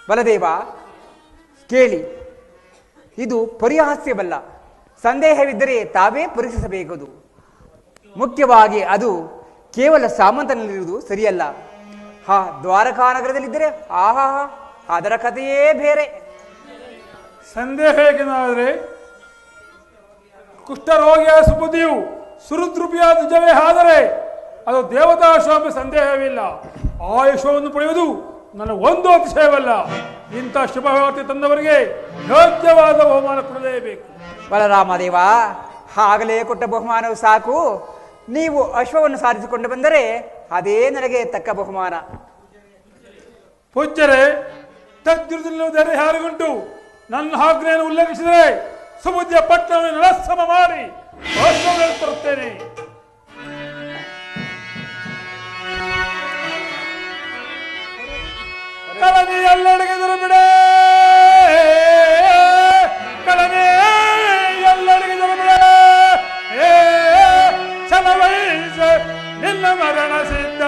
ಬಲದೇವ ಕೇಳಿ, ಇದು ಪರಿಹಾಸ್ಯವಲ್ಲ. ಸಂದೇಹವಿದ್ದರೆ ತಾವೇ ಪರೀಕ್ಷಿಸಬೇಕದು. ಮುಖ್ಯವಾಗಿ ಅದು ಕೇವಲ ಸಾಮಂತನಲ್ಲಿರುವುದು ಸರಿಯಲ್ಲ. ದ್ವಾರಕಾ ನಗರದಲ್ಲಿದ್ದರೆ ಆಹಾ, ಅದರ ಕಥೆಯೇ ಬೇರೆ. ಸಂದೇಹ ಏಕೆಂದರೆ ಕುಷ್ಠರೋಗಿಯ ಸುಬುದ್ಧಿಯು ಸುರುದ್ರೂಪಿಯಾದ ನಿಜವೇ ಆದರೆ ಅದು ದೇವತಾ ಶೋಭೆ ಸಂದೇಹವಿಲ್ಲ. ಆ ಯಶೋವನ್ನು ಪಡೆಯುವುದು ನನ್ನ ಒಂದು ಅತಿಶಯವಲ್ಲ. ಇಂಥ ಶುಭವಾರ್ತೆ ತಂದವರಿಗೆ ಯೋಗ್ಯವಾದ ಬಹುಮಾನ ಕೊಡಲೇಬೇಕು. ಬಲರಾಮದೇವ, ಆಗಲೇ ಕೊಟ್ಟ ಬಹುಮಾನವು ಸಾಕು. ನೀವು ಅಶ್ವವನ್ನು ಸಾಧಿಸಿಕೊಂಡು ಬಂದರೆ ಅದೇ ನನಗೆ ತಕ್ಕ ಬಹುಮಾನ. ಪೂಜ್ಯರೇ, ತಜ್ಜುರುವುದರೆ ಯಾರಿಗುಂಟು? ನನ್ನ ಆಜ್ಞೆಯನ್ನು ಉಲ್ಲಂಘಿಸಿದರೆ ಸಮುದ್ರ ಪಟ್ಟಣವನ್ನು ನೆಲಸಮ ಮಾಡಿ ಅಶ್ವಗಳನ್ನು ತರುತ್ತೇನೆ. ಕಳನಿ ಎಲ್ಲೆಡೆಗೆ ದುರುಬಿಡೆ, ಕಳನಿ ಎಲ್ಲೆಡೆಗೆ ದುರುಬಿಡೆ, ಛಲವಹಿಸ ನಿನ್ನ ಮರಣ ಸಿದ್ಧ.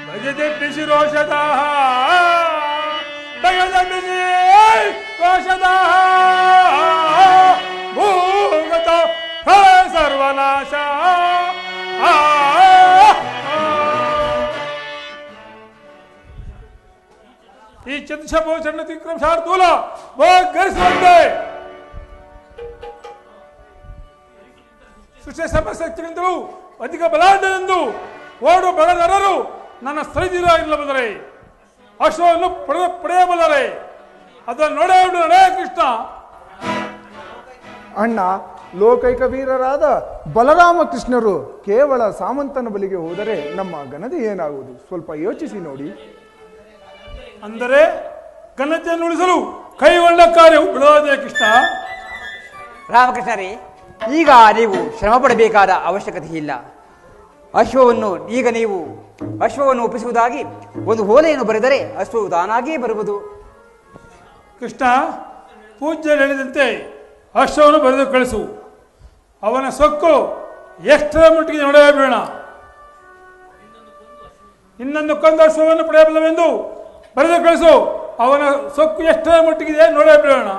ಭಜದೆಬ್ಬಿಸಿ ರೋಷದಾಹ, ಭಜದೆಬ್ಬಿಸಿ ರೋಷದಾಹ, ಭೂಗತ ಸರ್ವನಾಶ. ಈ ಚತುಷಭೂಷಣ ವಿಕ್ರಮ ಶಾರ್ದೂಲ ಗರಿಸುವಂತೆ ಸೃಷ್ಟಿ ಸಮಸ್ಯೆಗಳಿಂದಲೂ ಅಧಿಕ ಬಲಾಢ್ಯನೆಂದು ಓಡು ಬಡನರರು ನನ್ನ ಸ್ಥಳೀಯರಾಗಿಲ್ಲಬಲ್ಲರೆ, ಅಶ್ವವನ್ನು ಪಡೆಯಬಲ್ಲರೆ. ಅದನ್ನು ನೋಡೇ ಕೃಷ್ಣ. ಅಣ್ಣ, ಲೋಕೈಕ ವೀರರಾದ ಬಲರಾಮ ಕೃಷ್ಣರು ಕೇವಲ ಸಾಮಂತನ ಬಲಿಗೆ ಹೋದರೆ ನಮ್ಮ ಘನತೆ ಏನಾಗುವುದು? ಸ್ವಲ್ಪ ಯೋಚಿಸಿ ನೋಡಿ. ಅಂದರೆ ಘನತೆಯನ್ನು ಉಳಿಸಲು ಕೈಗೊಂಡ ಕಾರ್ಯವು ಬಿಡೋದೇ ಕೃಷ್ಣ. ರಾಮಕೃಷ್ಣರೇ, ಈಗ ನೀವು ಶ್ರಮ ಪಡಬೇಕಾದ ಅವಶ್ಯಕತೆ ಇಲ್ಲ. ನೀವು ಅಶ್ವವನ್ನು ಒಪ್ಪಿಸುವುದಾಗಿ ಒಂದು ಓಲೆಯನ್ನು ಬರೆದರೆ ಅಶ್ವವು ತಾನಾಗಿಯೇ ಬರುವುದು. ಕೃಷ್ಣ, ಪೂಜ್ಯರು ಹೇಳಿದಂತೆ ಅಶ್ವವನ್ನು ಬರೆದು ಕಳಿಸು. ಅವನ ಸೊಕ್ಕು ಎಷ್ಟರ ಮಟ್ಟಿಗೆ ನೋಡಬೇಡ. ಇನ್ನೊಂದು ಕೊಂದು ಅಶ್ವವನ್ನು ಪಡೆಯಬಲ್ಲವೆಂದು ಬರೆದು ಕಳಿಸು. ಅವನ ಸೊಕ್ಕು ಎಷ್ಟರ ಮಟ್ಟಿಗಿದೆ ನೋಡಬೇಡ.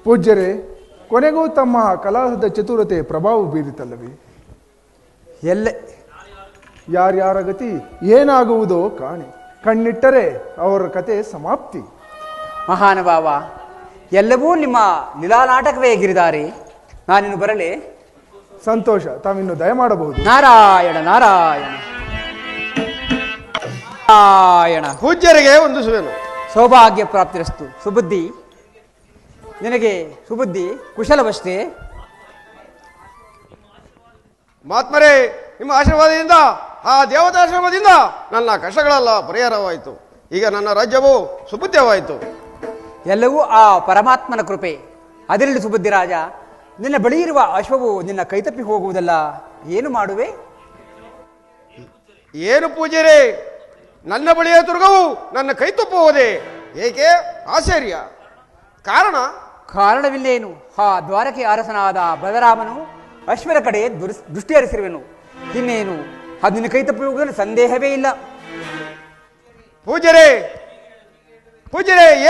ಪೂಜ್ಯರೇ, ಕೊನೆಗೂ ತಮ್ಮ ಕಲಹದ ಚತುರತೆ ಪ್ರಭಾವ ಬೀರಿತಲ್ಲವೇ? ಯಾರ್ಯಾರ ಗತಿ ಏನಾಗುವುದೋ ಕಾಣೆ. ಕಣ್ಣಿಟ್ಟರೆ ಅವರ ಕತೆ ಸಮಾಪ್ತಿ. ಮಹಾನುಭಾವ, ಎಲ್ಲವೂ ನಿಮ್ಮ ಲೀಲಾನಾಟಕವೇ ಗಿರಿದಾರಿ. ನಾನಿನ್ನು ಬರಲೇ? ಸಂತೋಷ, ತಾವಿನ್ನು ದಯಮಾಡಬಹುದು. ನಾರಾಯಣ ನಾರಾಯಣ ನಾರಾಯಣ. ಪೂಜ್ಯರಿಗೆ ವಂದಿಸುವೆನು. ಸೌಭಾಗ್ಯ ಪ್ರಾಪ್ತಿರಸ್ತು. ಸುಬುದ್ಧಿ ನಿನಗೆ, ಸುಬುದ್ಧಿ ಕುಶಲವಷ್ಟೇ. ಮಹಾತ್ಮರೇ, ನಿಮ್ಮ ಆಶೀರ್ವಾದದಿಂದ, ಆ ದೇವತಾಶ್ರಮದಿಂದ ನನ್ನ ಕಷ್ಟಗಳೆಲ್ಲ ಪರಿಹಾರವಾಯಿತು. ಈಗ ನನ್ನ ರಾಜ್ಯವು ಸುಬುದ್ಧವಾಯಿತು. ಎಲ್ಲವೂ ಆ ಪರಮಾತ್ಮನ ಕೃಪೆ. ಅದರಲ್ಲಿ ಸುಬುದ್ಧಿ ರಾಜ, ನಿನ್ನ ಬಳಿ ಇರುವ ಅಶ್ವವು ನಿನ್ನ ಕೈತಪ್ಪಿ ಹೋಗುವುದಲ್ಲ. ಏನು ಮಾಡುವೆ? ಏನು ಪೂಜ್ಯರೇ, ನನ್ನ ಬಳಿಯ ತುರ್ಗವು ನನ್ನ ಕೈ ತಪ್ಪುವುದೇ? ಏಕೆ ಆಶ್ಚರ್ಯ? ಕಾರಣವಿಲ್ಲೇನು? ಆ ದ್ವಾರಕೆ ಅರಸನಾದ ಬಲರಾಮನು ಅಶ್ವರ ಕಡೆ ದೃಷ್ಟಿ ಹರಿಸಿರುವೆನು. ಇನ್ನೇನು, ಅದು ನಿನ್ನ ಕೈ ತಪ್ಪಿ ಹೋಗುವುದನ್ನು ಸಂದೇಹವೇ ಇಲ್ಲ. ಪೂಜ್ಯರೇ,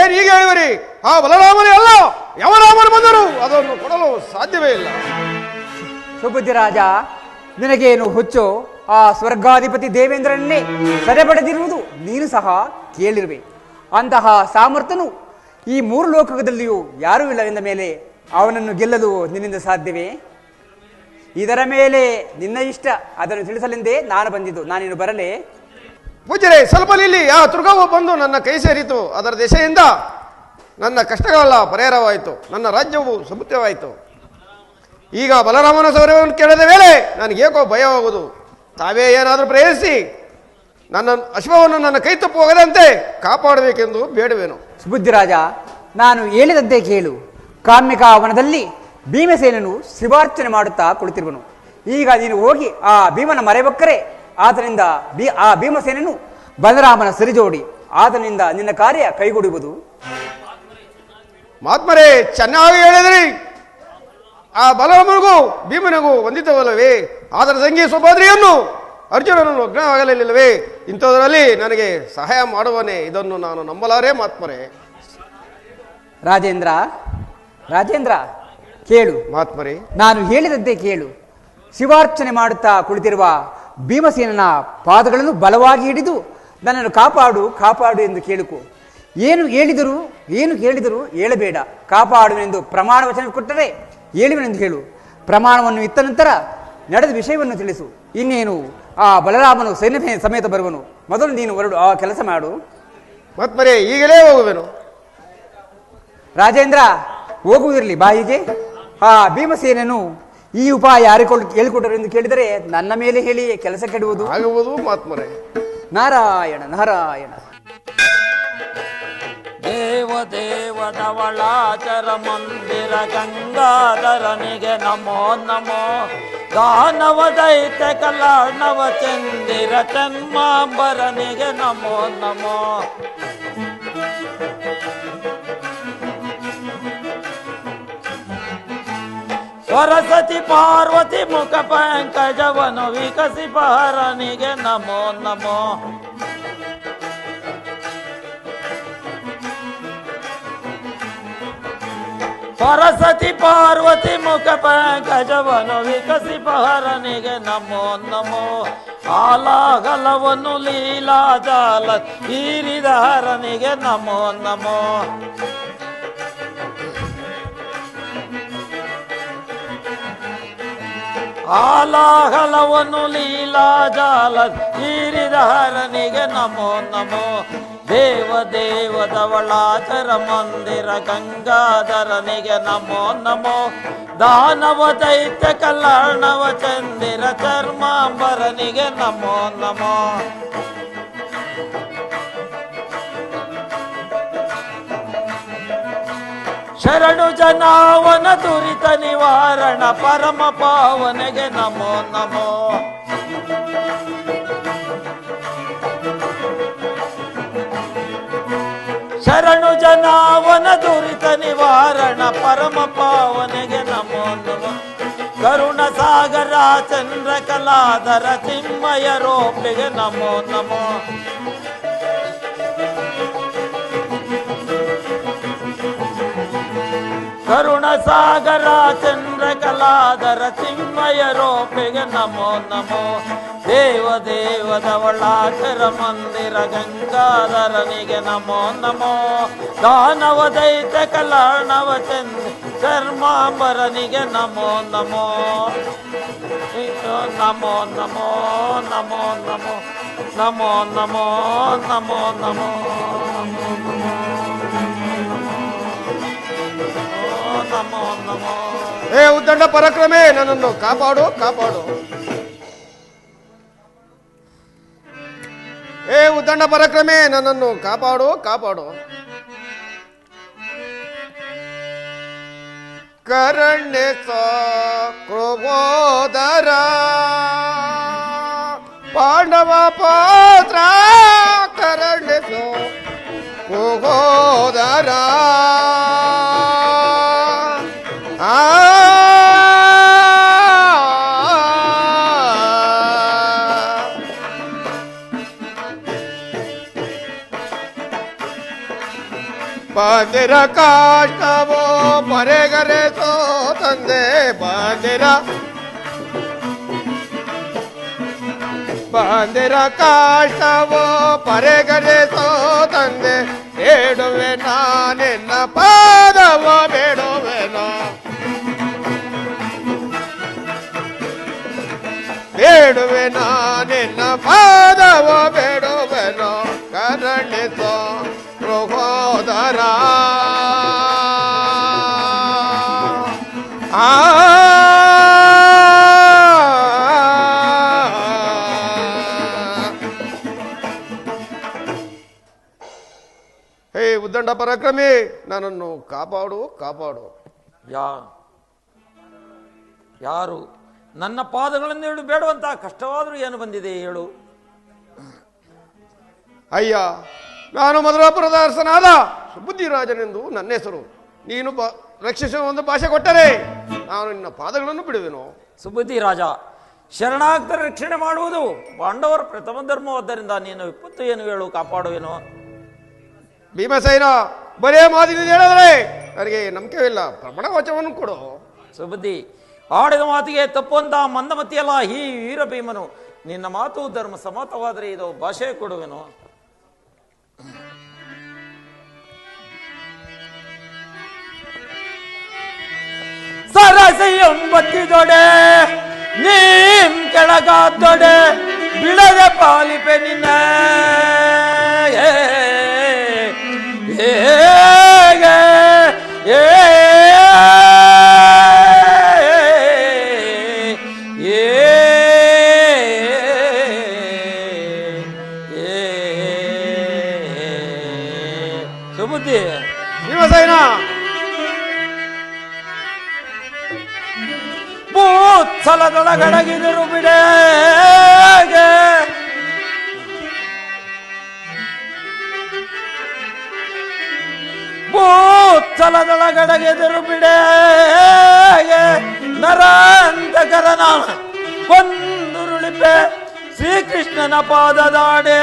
ಏನು ಹೀಗೆ ಹೇಳಿವರಿ? ಆ ಬಲರಾಮನೇ ಅಲ್ಲ, ಯಾವ ರಾಮನು ಬಂದರು ಅದನ್ನು ಕೊಡಲು ಸಾಧ್ಯವೇ ಇಲ್ಲ. ಸುಬುದ್ಧಿ ರಾಜ, ನಿನಗೇನು ಹುಚ್ಚೋ? ಆ ಸ್ವರ್ಗಾಧಿಪತಿ ದೇವೇಂದ್ರನ್ನೇ ಸೆರೆಪಡೆದಿರುವುದು ನೀನು ಸಹ ಕೇಳಿರುವೆ. ಅಂತಹ ಸಾಮರ್ಥ್ಯನು ಈ 3 ಲೋಕದಲ್ಲಿಯೂ ಯಾರೂ ಇಲ್ಲವೆಂದ ಮೇಲೆ ಅವನನ್ನು ಗೆಲ್ಲಲು ನಿನ್ನಿಂದ ಸಾಧ್ಯವೇ? ಇದರ ಮೇಲೆ ನಿನ್ನ ಇಷ್ಟ, ಅದನ್ನು ತಿಳಿಸಲೆಂದೇ ನಾನು ಬಂದಿದ್ದು. ನಾನಿನ್ನು ಬರಲೇ? ಪೂಜ್ಯರೇ, ಸ್ವಲ್ಪ ನಿಲ್ಲಿ. ಆ ತುರ್ಗವು ಬಂದು ನನ್ನ ಕೈ ಸೇರಿತು. ಅದರ ದೆಸೆಯಿಂದ ನನ್ನ ಕಷ್ಟಗಳೆಲ್ಲ ಪರಿಹಾರವಾಯಿತು. ನನ್ನ ರಾಜ್ಯವು ಸುಬುದ್ಧವಾಯಿತು. ಈಗ ಬಲರಾಮನ ಸೌರ್ಯವನ್ನು ಕೇಳಿದ ಮೇಲೆ ನನಗೇಕೋ ಭಯವಾಗುವುದು. ತಾವೇ ಏನಾದರೂ ಪ್ರಯತ್ನಿಸಿ ನನ್ನ ಅಶ್ವವನ್ನು ನನ್ನ ಕೈ ತಪ್ಪು ಹೋಗದಂತೆ ಕಾಪಾಡಬೇಕೆಂದು ಬೇಡುವೆನು. ಸುಬುದ್ಧಿರಾಜ, ನಾನು ಹೇಳಿದಂತೆ ಕೇಳು. ಕಾಮ್ಯಕ ವನದಲ್ಲಿ ಭೀಮಸೇನನು ಶಿವಾರ್ಚನೆ ಮಾಡುತ್ತಾ ಕುಳಿತಿರುವನು. ಈಗ ನೀನು ಹೋಗಿ ಆ ಭೀಮನ ಮರೆಬಕ್ಕರೆ ಆತನಿಂದ ಆ ಭೀಮಸೇನನು ಬಲರಾಮನ ಸರಿಜೋಡಿ ಆತನಿಂದ ನಿನ್ನ ಕಾರ್ಯ ಕೈಗೂಡುವುದು. ಮಹಾತ್ಮರೇ, ಚೆನ್ನಾಗಿ ಹೇಳಿದ್ರಿ. ಆ ಬಲರಾಮನಿಗೂ ಭೀಮನಿಗೂ ವಂದಿತವಲ್ಲವೇ? ಅದರ ತಂಗಿ ಸುಭದ್ರೆಯನ್ನು ಅರ್ಜುನನು ಲಗ್ನವಾಗಲಿಲ್ಲವೇ? ಇಂಥದ್ರಲ್ಲಿ ನನಗೆ ಸಹಾಯ ಮಾಡುವನೇ, ಇದನ್ನು ನಾನು ನಂಬಲಾರೆ ಮಹಾತ್ಮರೇ. ರಾಜೇಂದ್ರ ಕೇಳು ಮಹಾತ್ಮರೇ, ನಾನು ಹೇಳಿದಂತೆ ಕೇಳು. ಶಿವಾರ್ಚನೆ ಮಾಡುತ್ತಾ ಕುಳಿತಿರುವ ಭೀಮಸೇನನ ಪಾದಗಳನ್ನು ಬಲವಾಗಿ ಹಿಡಿದು ನನ್ನನ್ನು ಕಾಪಾಡು ಎಂದು ಕೇಳುಕೋ. ಏನು ಕೇಳಿದರೂ ಹೇಳಬೇಡ. ಕಾಪಾಡುವೆನೆಂದು ಪ್ರಮಾಣ ವಚನ ಕೊಟ್ಟರೆ ಹೇಳುವೆನೆಂದು ಹೇಳು. ಪ್ರಮಾಣವನ್ನು ಇತ್ತ ನಂತರ ನಡೆದ ವಿಷಯವನ್ನು ತಿಳಿಸು. ಇನ್ನೇನು ಆ ಬಲರಾಮನು ಸೈನ್ಯ ಸಮೇತ ಬರುವನು. ಮೊದಲು ನೀನು ಹೊರಡು, ಆ ಕೆಲಸ ಮಾಡು. ಮತ್ಮರೆ ಈಗಲೇ ಹೋಗುವೆನು. ರಾಜೇಂದ್ರ, ಹೋಗುವುದಿರಲಿ. ಬಾಯಿಗೆ ಆ ಭೀಮಸೇನನು ಈ ಉಪಾಯ ಹೇಳಿಕೊಟ್ಟರು ಎಂದು ಕೇಳಿದರೆ ನನ್ನ ಮೇಲೆ ಹೇಳಿ ಕೆಲಸ ಕೆಡುವುದು ಆಗುವುದು. ಮತ್ಮರೆ ನಾರಾಯಣ ನಾರಾಯಣ. ದೇವದೇವದವಳಾಚರ ಮಂದಿರ ಗಂಗಾಧರನಿಗೆ ನಮೋ ನಮೋ. ದಾನವ ದೈತ್ಯ ಕಲಾರ್ಣವ ಚಂದಿರ ಚನ್ಮಾಂಬರನಿಗೆ ನಮೋ ನಮೋ. ಸರಸ್ವತಿ ಪಾರ್ವತಿ ಮುಖ ಪಂಕಜವನು ವಿಕಸಿ ಪಹರನಿಗೆ ನಮೋ ನಮೋ. ಸರಸ್ವತಿ ಪಾರ್ವತಿ ಮುಖ ಪಂಕಜವನು ವಿಕಸಿ ಪಹರನಿಗೆ ನಮೋ ನಮೋ. ಆಲಾಗಲವನು ಲೀಲಾ ಜಾಲ ಹೀರಿದ ಹರನಿಗೆ ನಮೋ ನಮೋ. ಆಲಾಹಲವನು ಲೀಲಾ ಜಾಲ ಹೀರಿದ ಹರನಿಗೆ ನಮೋ ನಮೋ. ದೇವದೇವದವಳಾಚರ ಮಂದಿರ ಗಂಗಾಧರನಿಗೆ ನಮೋ ನಮೋ. ದಾನವ ದೈತ್ಯ ಕಲ್ಯಾಣವ ಚಂದಿರ ಚರ್ಮಾಂಬರನಿಗೆ ನಮೋ ನಮೋ. ಶರಣು ಜನಾವನ ದುರಿತ ನಿವಾರಣ ಪರಮ ಪಾವನೆಗೆ ನಮೋ ನಮೋ. ಶರಣು ಜನಾವನ ದುರಿತ ನಿವಾರಣ ಪರಮ ಪಾವನೆಗೆ ನಮೋ ನಮೋ. ಕರುಣ ಸಾಗರ ಚಂದ್ರ ಕಲಾಧರ ಚಿನ್ಮಯ ರೋಪಿಗೆ ನಮೋ ನಮೋ. ಕರುಣ ಸಾಗರ ಚಂದ್ರ ಕಲಾಧರ ಚಿನ್ಮಯ ರೋಪಿಗೆ ನಮೋ ನಮೋ. ದೇವದೇವದವಳಾಚರ ಮಂದಿರ ಗಂಗಾಧರನಿಗೆ ನಮೋ ನಮೋ. ದಾನವ ದೈತ್ಯ ಕಲ್ಯಾಣವ ಚಂದ್ರ ಚರ್ಮಾಂಬರನಿಗೆ ನಮೋ ನಮೋ. ನಮೋ ನಮೋ ನಮೋ ನಮೋ ನಮೋ ನಮೋ ನಮೋ ನಮೋ ನಮೋ ನಮೋ. ಹೇ ಉದ್ದಂಡ ಪರಾಕ್ರಮೇ, ನನ್ನನ್ನು ಕಾಪಾಡು ಕಾಪಾಡು. ಹೇ ಉದ್ದಂಡ ಪರಾಕ್ರಮೇ, ನನ್ನನ್ನು ಕಾಪಾಡು ಕಾಪಾಡು. ಕರಣ್ಯ ಕ್ರೋಗೋದರ ಪಾಂಡವ ಪಾತ್ರ ಕರಣ್ಯ ಕ್ರೋಗೋದರ. ಬಂದಿರ ಕಾಷ್ಟವೋ ಪರೆಗರೆ ಸೋ ತಂದೆ ಬಂದಿರ ಕಾಷ್ಟವೋ ಪರೆಗರೆ ಸೋ ತಂದೆ. ಬೇಡುವೆ ನಾನಿನ್ನ ಪಾದವ ಬೇಡುವೆನೋ. ಬೇಡುವೆ ನಾನಿನ್ನ ಪಾದವ ಬೇಡುವೆನೋ. ಕರುಣಿಸೋ ಪ್ರಭೋದರ. ಹೇ ಉದ್ದಂಡ ಪರಾಕ್ರಮಿ, ನನ್ನನ್ನು ಕಾಪಾಡು ಕಾಪಾಡು. ಯಾರು ನನ್ನ ಪಾದಗಳನ್ನು ಹೇಳು ಬೇಡುವಂತ ಕಷ್ಟವಾದರೂ ಏನು ಬಂದಿದೆ ಹೇಳು. ಅಯ್ಯ, ನಾನು ಮಧುರಾಪುರದ ಅರಸನಾದ ಸುಬುದ್ಧಿರಾಜನೆಂದು ನನ್ನ ಹೆಸರು. ನೀನು ರಕ್ಷಿಸುವ ಒಂದು ಭಾಷೆ ಕೊಟ್ಟರೆ ನಾನು ನಿನ್ನ ಪಾದಗಳನ್ನು ಬಿಡುವೆನು. ಸುಬುದ್ಧಿ ರಾಜ, ಶರಣಾಗ್ತರ ರಕ್ಷಣೆ ಮಾಡುವುದು ಪಾಂಡವರ ಪ್ರಥಮ ಧರ್ಮವಾದ್ದರಿಂದ ನೀನು ವಿಪತ್ತು ಏನು ಹೇಳು, ಕಾಪಾಡುವೇನು. ಭೀಮಸೇನ, ಬರೇ ಮಾತಿನಿಂದ ಹೇಳಿದ್ರೆ ನನಗೆ ನಂಬಿಕೆವಿಲ್ಲ. ಪ್ರಮಾಣ ವಚನವನ್ನು ಕೊಡು. ಸುಬುದ್ಧಿ, ಆಡಿದ ಮಾತಿಗೆ ತಪ್ಪುವಂತ ಮಂದಮತಿಯಲ್ಲ ಈ ವೀರ ಭೀಮನು. ನಿನ್ನ ಮಾತು ಧರ್ಮ ಸಮ್ಮತವಾದರೆ ಇದು ಭಾಷೆ ಕೊಡುವೆನು. ಸರಸಿ ಎಂಬತ್ತಿದೊಡೆ ನೀಂ ಕೆಳಗಾದೊಡೆ ಬಿಡದೆ ಪಾಲಿಪೆ ನಿನ್ನ ಸುಬುದ್ಧಿ ಭೀಮಸೇನ ಭೂತ್ಸಲದೊಳಗಡಗಿದರು ಬಿಡೆ ಭೂತ್ಸಲದೊಳಗಡಗೆದರು ಬಿಡೆ ನರಾಂತಕರನ ಕೊಂದುರುಳಿಪೆ ಶ್ರೀಕೃಷ್ಣನ ಪಾದದಾಡೆ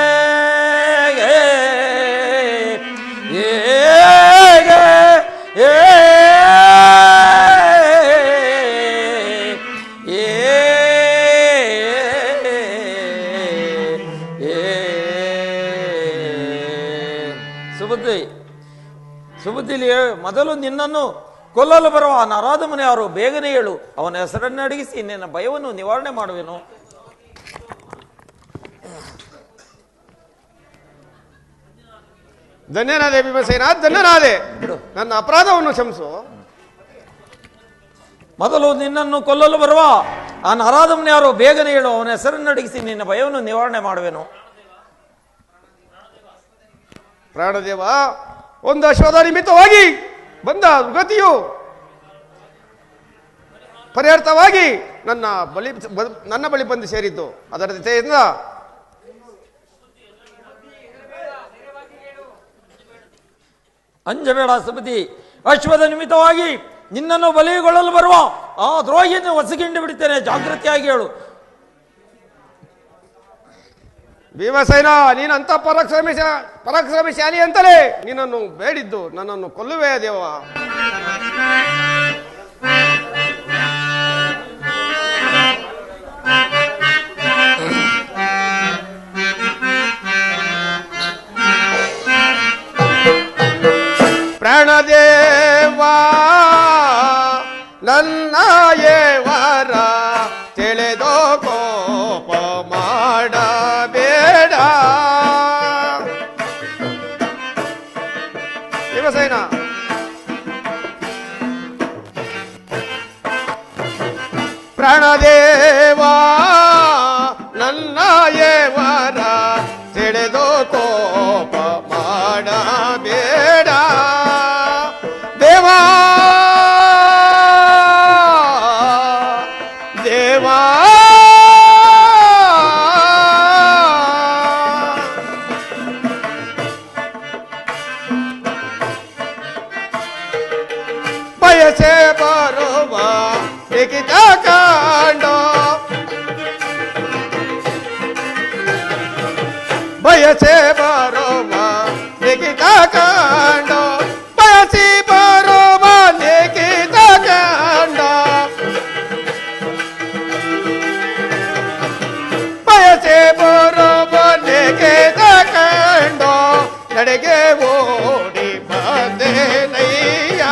ಸುಬುದ್ಧಿಲಿ ಮೊದಲು ನಿನ್ನನ್ನು ಕೊಲ್ಲಲು ಬರುವ ನರಾಧಮನೆ ಯಾರು ಬೇಗನೆ ಹೇಳು, ಅವನ ಹೆಸರನ್ನು ಅಡಗಿಸಿ ನಿನ್ನ ಭಯವನ್ನು ನಿವಾರಣೆ ಮಾಡುವೆನು. ಧನ್ಯನಾದೆ ಭೀಮಸೇನ, ಧನ್ಯನಾದೆ. ನನ್ನ ಅಪರಾಧವನ್ನು ಕ್ಷಮಿಸು. ಮೊದಲು ನಿನ್ನನ್ನು ಕೊಲ್ಲಲು ಬರುವ ಆ ನರಾಧಮನೆ ಯಾರು ಬೇಗನೆ ಹೇಳು, ಅವನ ಹೆಸರನ್ನು ಅಡಗಿಸಿ ನಿನ್ನ ಭಯವನ್ನು ನಿವಾರಣೆ ಮಾಡುವೆನು. ಪ್ರಾಣದೇವ, ಒಂದು ಅಶ್ವದ ನಿಮಿತ್ತವಾಗಿ ಬಂದ ದುರ್ಗತಿಯು ಪರ್ಯಾರ್ಥವಾಗಿ ನನ್ನ ಬಳಿ ಬಂದು ಸೇರಿದ್ದು. ಅದರ ಜೊತೆಯಿಂದ ಅಂಜಬೇಡ ಸುಬುದ್ಧಿ, ಅಶ್ವದ ನಿಮಿತ್ತವಾಗಿ ನಿನ್ನನ್ನು ಬಲಿಗೊಳ್ಳಲು ಬರುವ ಆ ದ್ರೋಹಿಯನ್ನು ಹೊಸಗಿಂಡು ಬಿಡುತ್ತೇನೆ, ಜಾಗೃತಿಯಾಗಿ ಹೇಳು. ಭೀಮಸೇನ, ನೀನಂತ ಪರಾಕ್ರಮಶಾಲಿ ಅಂತಲೇ ನಿನ್ನನ್ನು ಬೇಡಿದ್ದು. ನನ್ನನ್ನು ಕೊಲ್ಲುವೆ ದೇವ. ಪ್ರಾಣದೇವಾ ನನ್ನ ಏವರ ತಿಳಿದೋ ಕೋಪ ಮಾಡಬೇಡ. ಭೀಮಸೇನ, ಪ್ರಾಣದೇವಾ ನನ್ನ ಏವರ ತಿಳಿದೋ ಕೋಪ ಮಾಡಬೇಡ. ದೇವಾ ದೇವಾ ಬಯಸೆ ಬರುವ ಲಿಖಿತ ಕಾಂಡ, ಬಯಸೆ ಬರುವ ಲಿಖಿತ ಕಾಂಡ, ಬಯಸಿ ಬರುವ ಲಿಖಿತ ಕಾಂಡ, ಬಯಸೆ ಬರುವ ಲಿಖಿತ ಕಾಂಡ, ನಡೆಗೆ ಓಡಿ ಬಂದೆ ನಯ್ಯ,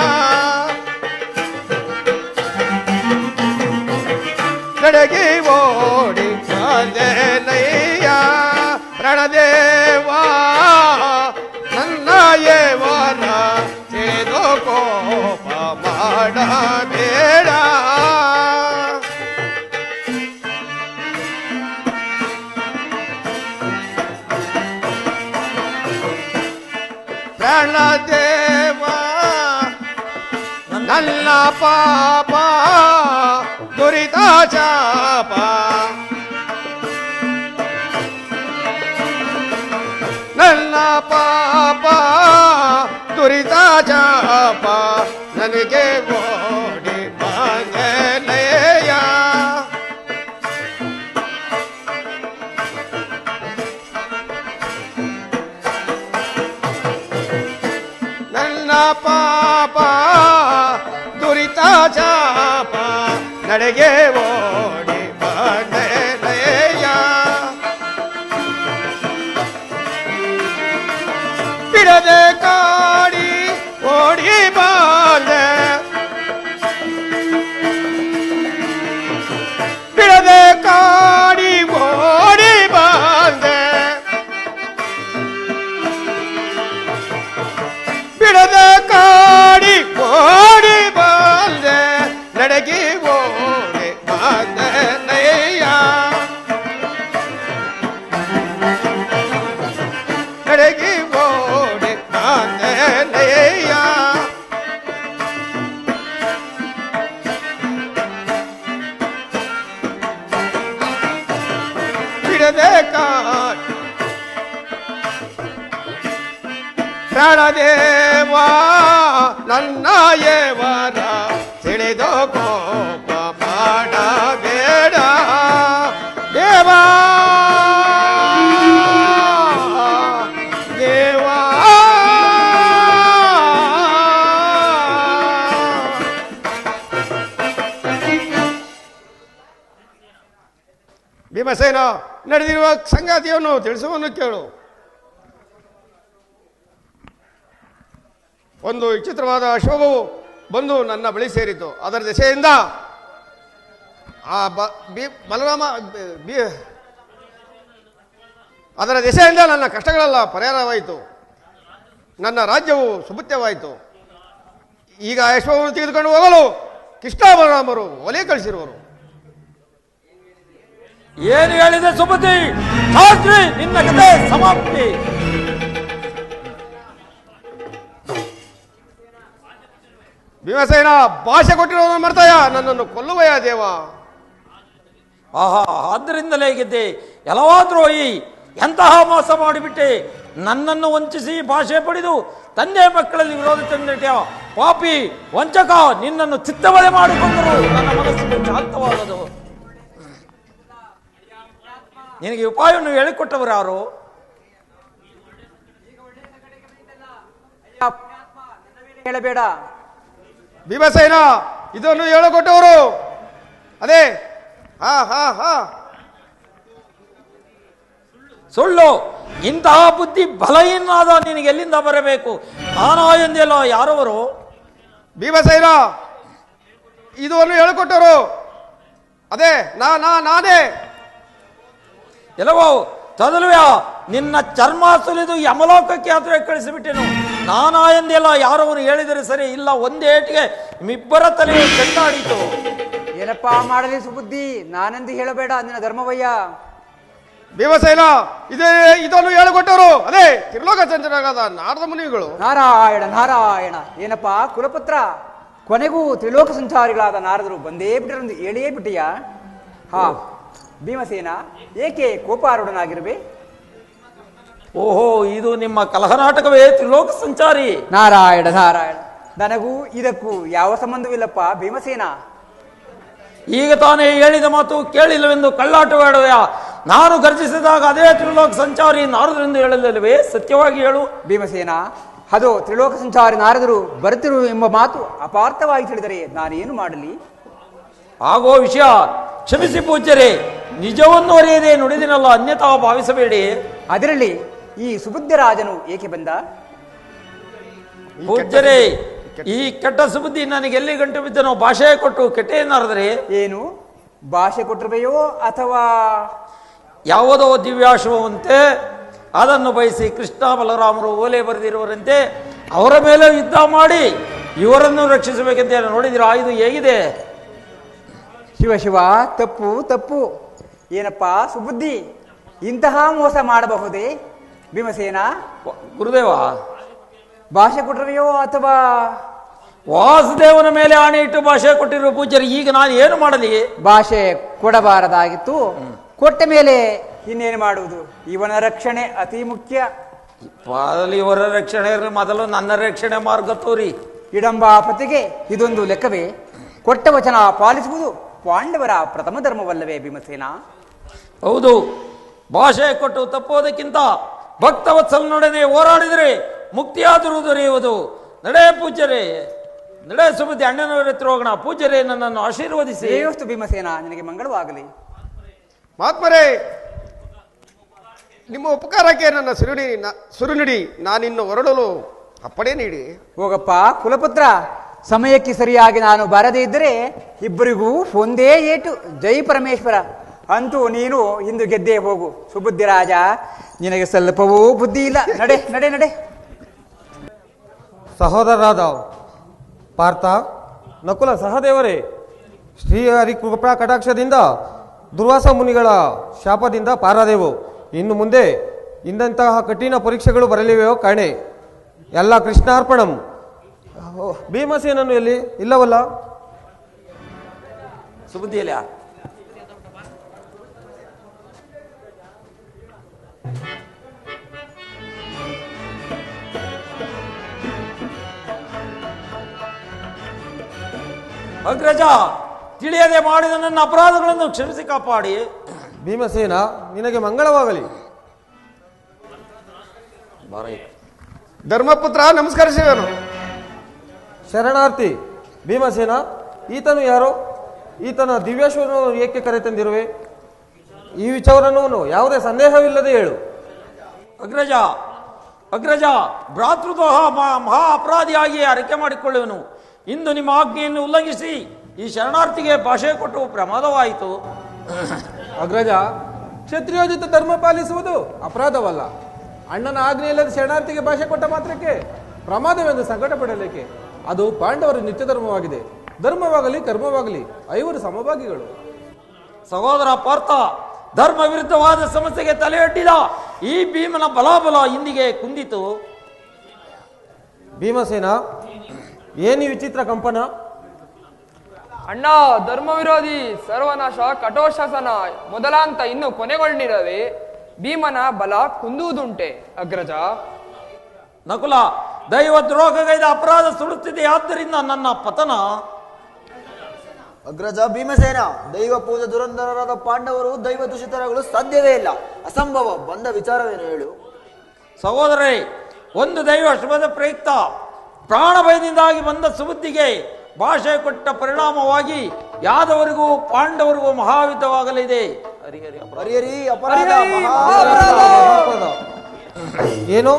ನಡೆಗೆ ಓಡಿ ಬಂದೆ ನಯ್ಯ. ಪ್ರಾಣದೇವಾ ನನ್ನ ಏವರ ತಿಳಿದೋ ಕೋಪ ಮಾಡಬೇಡ. ಪ್ರಾಣದೇವಾ ನನ್ನ ಪಾಪ ದುರಿತ ಚಾಪ, ನನ್ನ ಪಾಪ ದುರಿತ ಚಾಪ, ನನಗೆ ಓಡಿ ಬಂದೆಲೆಯ. ನನ್ನ ಪಾಪ ದುರಿತ ಚಾಪ, ನಡೆಗೆ ಓಡಿ ಬಂದೆಲೆಯ. ಬಿಡದೆ ಕಾಡಿ ಓಡಿ ಬಂದೆ, ಬಿಡದೆ ತಿಳಿಯದೇಕ ಪ್ರಾಣದೇವ ನನ್ನ ಏವರ ತಿಳಿದು ಕೋಪ ಮಾಡಬೇಡ ದೇವಾ ದೇವಾ ಭೀಮಸೇನ ನಡೆದಿರುವ ಸಂಗಾತಿಯನ್ನು ತಿಳಿಸುವನ್ನು ಕೇಳು. ಒಂದು ವಿಚಿತ್ರವಾದ ಅಶ್ವವು ಬಂದು ನನ್ನ ಬಳಿ ಸೇರಿತು. ಅದರ ದೆಸೆಯಿಂದ ಬಲರಾಮ ಅದರ ದೆಸೆಯಿಂದ ನನ್ನ ಕಷ್ಟಗಳೆಲ್ಲ ಪರಿಹಾರವಾಯಿತು. ನನ್ನ ರಾಜ್ಯವು ಸುಭುತ್ಯವಾಯಿತು. ಈಗ ಅಶ್ವವನ್ನು ತೆಗೆದುಕೊಂಡು ಹೋಗಲು ಕೃಷ್ಣ ಬಲರಾಮರು ಒಲೆ ಕಳಿಸಿರುವರು. ಏನು ಹೇಳಿದೆ ಸುಬುದ್ಧಿ? ಶಾಸ್ತ್ರಿ, ನಿನ್ನ ಕಥೆ ಸಮಾಪ್ತಿ. ಭೀಮಸೇನ ಭಾಷೆ ಕೊಟ್ಟಿರೋದನ್ನು ಮರ್ತಾಯ, ನನ್ನನ್ನು ಕೊಲ್ಲುವಯ ದೇವ. ಆಹಾ, ಆದ್ದರಿಂದಲೇ ಗೆದ್ದೆ ಎಲ್ಲವಾದ್ರೋಹಿ, ಎಂತಹ ಮೋಸ ಮಾಡಿಬಿಟ್ಟೆ. ನನ್ನನ್ನು ವಂಚಿಸಿ ಭಾಷೆ ಪಡೆದು ತಂದೆ ಮಕ್ಕಳಲ್ಲಿ ವಿರೋಧ ತಂದಿಟ್ಟ ಪಾಪಿ ವಂಚಕ, ನಿನ್ನನ್ನು ಚಿತ್ತವಳೆ ಮಾಡಿಕೊಂಡರು ನನ್ನ ಮನಸ್ಸಿಗೆ ಶಾಂತವಾದದು. ನಿನಗೆ ಉಪಾಯವನ್ನು ಹೇಳಿಕೊಟ್ಟವರು ಯಾರು? ಹೇಳಬೇಡ ಭೀಮಸೇನ, ಇದನ್ನು ಹೇಳಿಕೊಟ್ಟವರು ಅದೇ ಹಾ ಹಾ ಹಾ ಸುಳ್ಳು. ಇಂತಹ ಬುದ್ಧಿ ಬಲಹೀನಾದ ನಿನಗೆ ಎಲ್ಲಿಂದ ಬರಬೇಕು? ನಾನಾ ಎಂದೆಲ್ಲ ಯಾರವರು? ಭೀಮಸೇನ, ಇದನ್ನು ಹೇಳಿಕೊಟ್ಟವರು ಅದೇ ನಾನೇ. ಎಲ್ಲವೋ ತದಲ್ವ್ಯಾ, ನಿನ್ನ ಚರ್ಮ ಸುಲಿದು ಯಮಲೋಕಕ್ಕೆ ಯಾತ್ರೆ ಕಳಿಸಿಬಿಟ್ಟೆನು. ನಾನಾ ಎಂದೆಲ್ಲ ಯಾರವರು ಹೇಳಿದರೆ ಸರಿ, ಇಲ್ಲ ಒಂದೇಟಿಗೆ ಇಬ್ಬರ ತಲೆ ಚೆಂಡಾಡಿತು. ಏನಪ್ಪಾ ಮಾಡಲಿ ಸುಬುದ್ಧಿ, ನಾನೆಂದು ಹೇಳಬೇಡ, ನಿನ್ನ ಧರ್ಮವಯ್ಯ. ಭೀಮಸೇನ, ಇದನ್ನು ಹೇಳಿಕೊಟ್ಟವರು ಅದೇ ತ್ರಿಲೋಕ ಚಂಚನಾದ ನಾರದ ಮುನಿಗಳು. ನಾರಾಯಣ ನಾರಾಯಣ. ಏನಪ್ಪಾ ಕುಲಪುತ್ರ, ಕೊನೆಗೂ ತ್ರಿಲೋಕ ಸಂಚಾರಿಗಳಾದ ನಾರದರು ಬಂದೇ ಬಿಟ್ಟರೆಂದು ಹೇಳಿಯೇ ಬಿಟ್ಟಿಯಾ? ಹಾ ಭೀಮಸೇನ, ಏಕೆ ಕೋಪಾರೂಢನಾಗಿರುವೆ? ಓಹೋ, ಇದು ನಿಮ್ಮ ಕಲಹನಾಟಕವೇ ತ್ರಿಲೋಕ ಸಂಚಾರಿ? ನಾರಾಯಣ ನಾರಾಯಣ, ನನಗೂ ಇದಕ್ಕೂ ಯಾವ ಸಂಬಂಧವಿಲ್ಲಪ್ಪ ಭೀಮಸೇನ. ಈಗ ತಾನೇ ಹೇಳಿದ ಮಾತು ಕೇಳಿಲ್ಲವೆಂದು ಕಳ್ಳಾಟವಾಡುವೆಯ? ನಾನು ಗರ್ಜಿಸಿದಾಗ ಅದೇ ತ್ರಿಲೋಕ ಸಂಚಾರಿ ನಾರದರೆಂದು ಹೇಳಲಿಲ್ಲವೇ? ಸತ್ಯವಾಗಿ ಹೇಳು ಭೀಮಸೇನ, ಅದು ತ್ರಿಲೋಕ ಸಂಚಾರಿ ನಾರದರು ಬರುತ್ತಿರು ಎಂಬ ಮಾತು ಅಪಾರ್ಥವಾಗಿ ತಿಳಿದರೆ ನಾನೇನು ಮಾಡಲಿ? ಆಗೋ ವಿಷಯ ಕ್ಷಮಿಸಿ ಪೂಜ್ಯರೇ, ನಿಜವನ್ನು ಅರಿಯದೆ ನುಡಿದಿನಲ್ಲ, ಅನ್ಯತಾ ಭಾವಿಸಬೇಡಿ. ಅದರಲ್ಲಿ ಈ ಸುಬುದ್ಧ ರಾಜನು ಏಕೆ ಬಂದ? ಪೂಜ್ಯರೇ, ಈ ಕೆಟ್ಟ ಸುಬುದ್ಧಿ ನನಗೆ ಎಲ್ಲಿ ಗಂಟು ಬಿದ್ದನೋ ಭಾಷೆ ಕೊಟ್ಟು ಕೆಟ್ಟೇನಾರದರೆ? ಏನು ಭಾಷೆ ಕೊಟ್ಟಿರುವೆಯೋ ಅಥವಾ ಯಾವುದೋ ದಿವ್ಯಾಶ್ವವಂತೆ ಅದನ್ನು ಬಯಸಿ ಕೃಷ್ಣ ಬಲರಾಮರು ಓಲೆ ಬರೆದಿರುವರಂತೆ ಅವರ ಮೇಲೆ ಯುದ್ಧ ಮಾಡಿ ಇವರನ್ನು ರಕ್ಷಿಸಬೇಕೆಂತ ನೋಡಿದಿರಾ? ಇದು ಹೇಗಿದೆ? ಶಿವ ಶಿವ, ತಪ್ಪು ತಪ್ಪು. ಏನಪ್ಪಾ ಸುಬುದ್ಧಿ, ಇಂತಹ ಮೋಸ ಮಾಡಬಹುದೇ? ಭೀಮಸೇನ, ಗುರುದೇವ, ಭಾಷೆ ಕೊಟ್ಟಿರುವೆಯೋ ಅಥವಾ ವಾಸುದೇವನ ಮೇಲೆ ಆಣೆ ಇಟ್ಟು ಭಾಷೆ ಕೊಟ್ಟಿರುವ ಪೂಜ್ಯರು, ಈಗ ನಾನು ಏನು ಮಾಡಲಿ? ಭಾಷೆ ಕೊಡಬಾರದಾಗಿತ್ತು, ಕೊಟ್ಟ ಮೇಲೆ ಇನ್ನೇನು ಮಾಡುವುದು? ಇವನ ರಕ್ಷಣೆ ಅತಿ ಮುಖ್ಯ. ಇವರ ರಕ್ಷಣೆ ಮೊದಲು ನನ್ನ ರಕ್ಷಣೆ ಮಾರ್ಗ ತೋರಿ. ಇಡಂಬಾಪತಿಗೆ ಇದೊಂದು ಲೆಕ್ಕವೇ? ಕೊಟ್ಟ ವಚನ ಪಾಲಿಸುವುದು ಪಾಂಡವರ ಪ್ರಥಮ ಧರ್ಮವಲ್ಲವೇ ಭೀಮಸೇನ? ಹೌದು, ಭಾಷೆ ಕೊಟ್ಟು ತಪ್ಪೋದಕ್ಕಿಂತ ಭಕ್ತವತ್ಸಲನೊಡನೆ ಹೋರಾಡಿದರೆ ಮುಕ್ತಿಯಾದರೂ ದೊರೆಯುವುದು. ನಡೆ ಪೂಜ್ಯರೇ, ನಡೆ ಸುಬುದ್ಧಿ, ಅಣ್ಣನವರ ಹತ್ರ ಹೋಗೋಣ. ಪೂಜ್ಯರೇ, ನನ್ನನ್ನು ಆಶೀರ್ವದಿಸಿ. ಶ್ರೇಯೋಸ್ತು ಭೀಮಸೇನ, ನಿನಗೆ ಮಂಗಳವಾಗಲಿ. ಮಹಾತ್ಮರೇ, ನಿಮ್ಮ ಉಪಕಾರಕ್ಕೆ ನನ್ನ ಸುರುನುಡಿ ನಾನಿನ್ನು ಹೊರಡಲು ಅಪ್ಪಣೆ ನೀಡಿ. ಹೋಗಪ್ಪ ಕುಲಪುತ್ರ, ಸಮಯಕ್ಕೆ ಸರಿಯಾಗಿ ನಾನು ಬಾರದೇ ಇದ್ದರೆ ಇಬ್ಬರಿಗೂ ಒಂದೇ ಏಟು. ಜೈ ಪರಮೇಶ್ವರ. ಅಂತೂ ನೀನು ಇಂದು ಗೆದ್ದೇ ಹೋಗು. ಸುಬುದ್ಧಿ ರಾಜ, ನಿನಗೆ ಸ್ವಲ್ಪವೂ ಬುದ್ಧಿ ಇಲ್ಲ. ನಡೆ ನಡೆ ನಡೆ. ಸಹೋದರರಾದ ಪಾರ್ಥ, ನಕುಲ ಸಹದೇವರೇ, ಶ್ರೀಹರಿ ಕೃಪಾ ಕಟಾಕ್ಷದಿಂದ ದುರ್ವಾಸ ಮುನಿಗಳ ಶಾಪದಿಂದ ಪಾರಾದೆವು. ಇನ್ನು ಮುಂದೆ ಇಂದಂತಹ ಕಠಿಣ ಪರೀಕ್ಷೆಗಳು ಬರಲಿವೆಯೋ ಕಾಣೆ. ಎಲ್ಲ ಕೃಷ್ಣಾರ್ಪಣಂ. ಭೀಮಸೇನನು ಎಲ್ಲಿ? ಇಲ್ಲವಲ್ಲ. ಸುಬುದ್ಧಿಯಲ್ಲ ಅಗ್ರಜ, ತಿಳಿಯದೆ ಮಾಡಿದ ನನ್ನ ಅಪರಾಧಗಳನ್ನು ಕ್ಷಮಿಸಿ ಕಾಪಾಡಿ. ಭೀಮಸೇನ, ನಿನಗೆ ಮಂಗಳವಾಗಲಿ. ಧರ್ಮಪುತ್ರ ನಮಸ್ಕರಿಸುವೆನು. ಶರಣಾರ್ಥಿ. ಭೀಮಸೇನ, ಈತನು ಯಾರೋ? ಈತನ ದಿವ್ಯಾಶ್ವರನ್ನು ಏಕೆ ಕರೆತಂದಿರುವೆ? ಈ ವಿಚಾರವನ್ನು ಯಾವುದೇ ಸಂದೇಹವಿಲ್ಲದೆ ಹೇಳು. ಅಗ್ರಜ, ಭ್ರಾತೃದ್ರೋಹ ಮಹಾ ಅಪರಾಧಿಯಾಗಿ ಅರಿಕೆ ಮಾಡಿಕೊಳ್ಳುವನು. ಇಂದು ನಿಮ್ಮ ಆಜ್ಞೆಯನ್ನು ಉಲ್ಲಂಘಿಸಿ ಈ ಶರಣಾರ್ಥಿಗೆ ಭಾಷೆ ಕೊಟ್ಟು ಪ್ರಮಾದವಾಯಿತು. ಅಗ್ರಜ, ಕ್ಷತ್ರಿಯೋಚಿತ ಧರ್ಮ ಪಾಲಿಸುವುದು ಅಪರಾಧವಲ್ಲ. ಅಣ್ಣನ ಆಜ್ಞೆ ಇಲ್ಲದ ಶರಣಾರ್ಥಿಗೆ ಭಾಷೆ ಕೊಟ್ಟ ಮಾತ್ರಕ್ಕೆ ಪ್ರಮಾದವೆಂದು ಸಂಕಟ ಪಡಲಿಕ್ಕೆ ಅದು ಪಾಂಡವರ ನಿತ್ಯ ಧರ್ಮವಾಗಿದೆ. ಧರ್ಮವಾಗಲಿ ಕರ್ಮವಾಗಲಿ ಐವರು ಸಮಭಾಗಿಗಳು. ಸಹೋದರ ಪಾರ್ಥ, ಧರ್ಮ ವಿರುದ್ಧವಾದ ಸಮಸ್ಯೆಗೆ ತಲೆಯೊಡ್ಡಿದ ಈ ಭೀಮನ ಬಲಾಬಲ ಇಂದಿಗೆ ಕುಂದಿತು. ಭೀಮಸೇನ, ಏನಿ ವಿಚಿತ್ರ ಕಂಪನ? ಅಣ್ಣ, ಧರ್ಮ ವಿರೋಧಿ ಸರ್ವನಾಶ ಕಠೋಶಾಸನ ಮೊದಲಾಂತ ಇನ್ನು ಕೊನೆಗೊಂಡಿರದೆ ಭೀಮನ ಬಲ ಕುಂದುವುದುಂಟೆ ಅಗ್ರಜ. ನಕುಲ, ದೈವ ದ್ರೋಹಗೈದ ಅಪರಾಧ ಸುಡುತ್ತಿದೆ, ಆದ್ದರಿಂದ ನನ್ನ ಪತನ. ಅಗ್ರಜ ಭೀಮಸೇನ, ದೈವ ಪೂಜೆ ದುರಂಧರರಾದ ಪಾಂಡವರು ದೈವ ದೂಷಿತರಾಗಲು ಸಾಧ್ಯವೇ ಇಲ್ಲ. ಅಸಂಭವ. ಬಂದ ವಿಚಾರವೇನು ಹೇಳು. ಸಹೋದರೇ, ಒಂದು ದೈವ ಶುಭದ ಪ್ರಯುಕ್ತ ಪ್ರಾಣ ಭಯದಿಂದಾಗಿ ಬಂದ ಸುಬುದ್ಧಿಗೆ ಭಾಷೆ ಕೊಟ್ಟ ಪರಿಣಾಮವಾಗಿ ಯಾದವರಿಗೂ ಪಾಂಡವರಿಗೂ ಮಹಾಯುದ್ಧವಾಗಲಿದೆ. ಹರಿಹರಿ ಅಪರಾಧ, ಏನು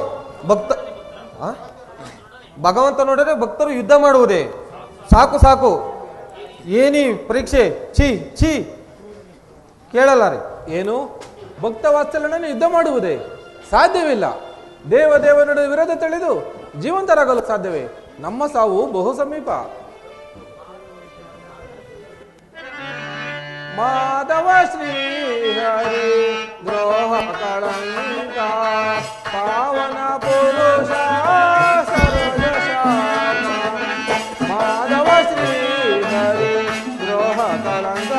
ಭಗವಂತ ನೋಡಿದ್ರೆ ಭಕ್ತರು ಯುದ್ಧ ಮಾಡುವುದೇ? ಸಾಕು ಸಾಕು. ಏನಿ ಪರೀಕ್ಷೆ? ಛೀ ಛೀ, ಕೇಳಲಾರೆ. ಏನು ಭಕ್ತ ವಾತ್ಸಲ್ಯನನ್ನು ಯುದ್ಧ ಮಾಡುವುದೇ? ಸಾಧ್ಯವಿಲ್ಲ. ದೇವರ ವಿರೋಧ ತಿಳಿದು ಜೀವಂತರಾಗಲು ಸಾಧ್ಯವೇ? ನಮ್ಮ ಸಾವು ಬಹು ಸಮೀಪ. ಮಾಧವ ಶ್ರೀ ಹರಿ ದ್ರೋಹ ಕಳಂಕ ಪಾವನ ಪುರುಷ ಸರೋಜ ಶ್ಯಾಮ. ಮಾಧವ ಶ್ರೀ ಹರಿ ದ್ರೋಹ ಕಳಂಕ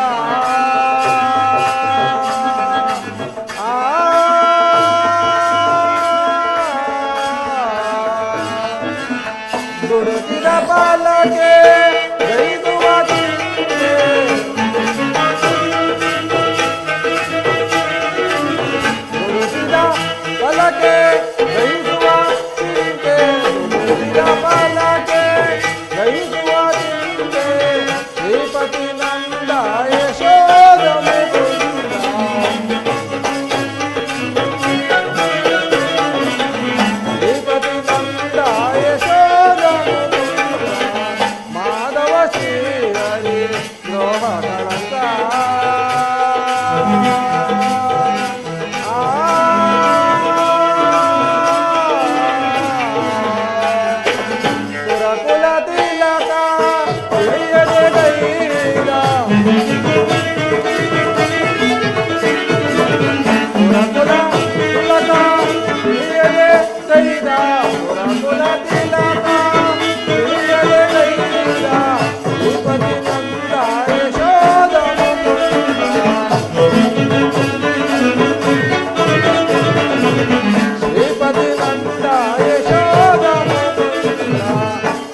ದುಡುಕಿದ ಬಾಲಕೆ ಗೈದುವ ಚಿಂತೆ, ದುಡುಕಿದ ಬಾಲಕೆ ಗೈದುವ ಚಿಂತೆ, ದುಡುಕಿದ ಬಾಲಕೆ ಗೈದುವ ಚಿಂತೆ. ಶ್ರೀಪತಿ ನಂದ ಯಶೋದ ಮುಕುಂದ, ಶ್ರೀಪತಿ ನಂದ ಯಶೋದ ಮುಕುಂದ. ಮಾಧವ ಶ್ರೀ ಹರಿ ದ್ರೋಹ ಕಳಂಕ. ಸುರಕುಲ ತಿಲಕ ಉಳಿಯದೆ ಗೈದ, ಸುರಕುಲ ತಿಲಕ ಉಳಿಯದೆ ಗೈದ, ಸುರಕುಲ ತಿಲಕ ಉಳಿಯದೆ ಗೈದ. ಶ್ರೀಪತಿ ನಂದ ಯಶೋದ ಮುಕುಂದ, ಶ್ರೀಪತಿ ನಂದ ಯಶೋದ ಮುಕುಂದ.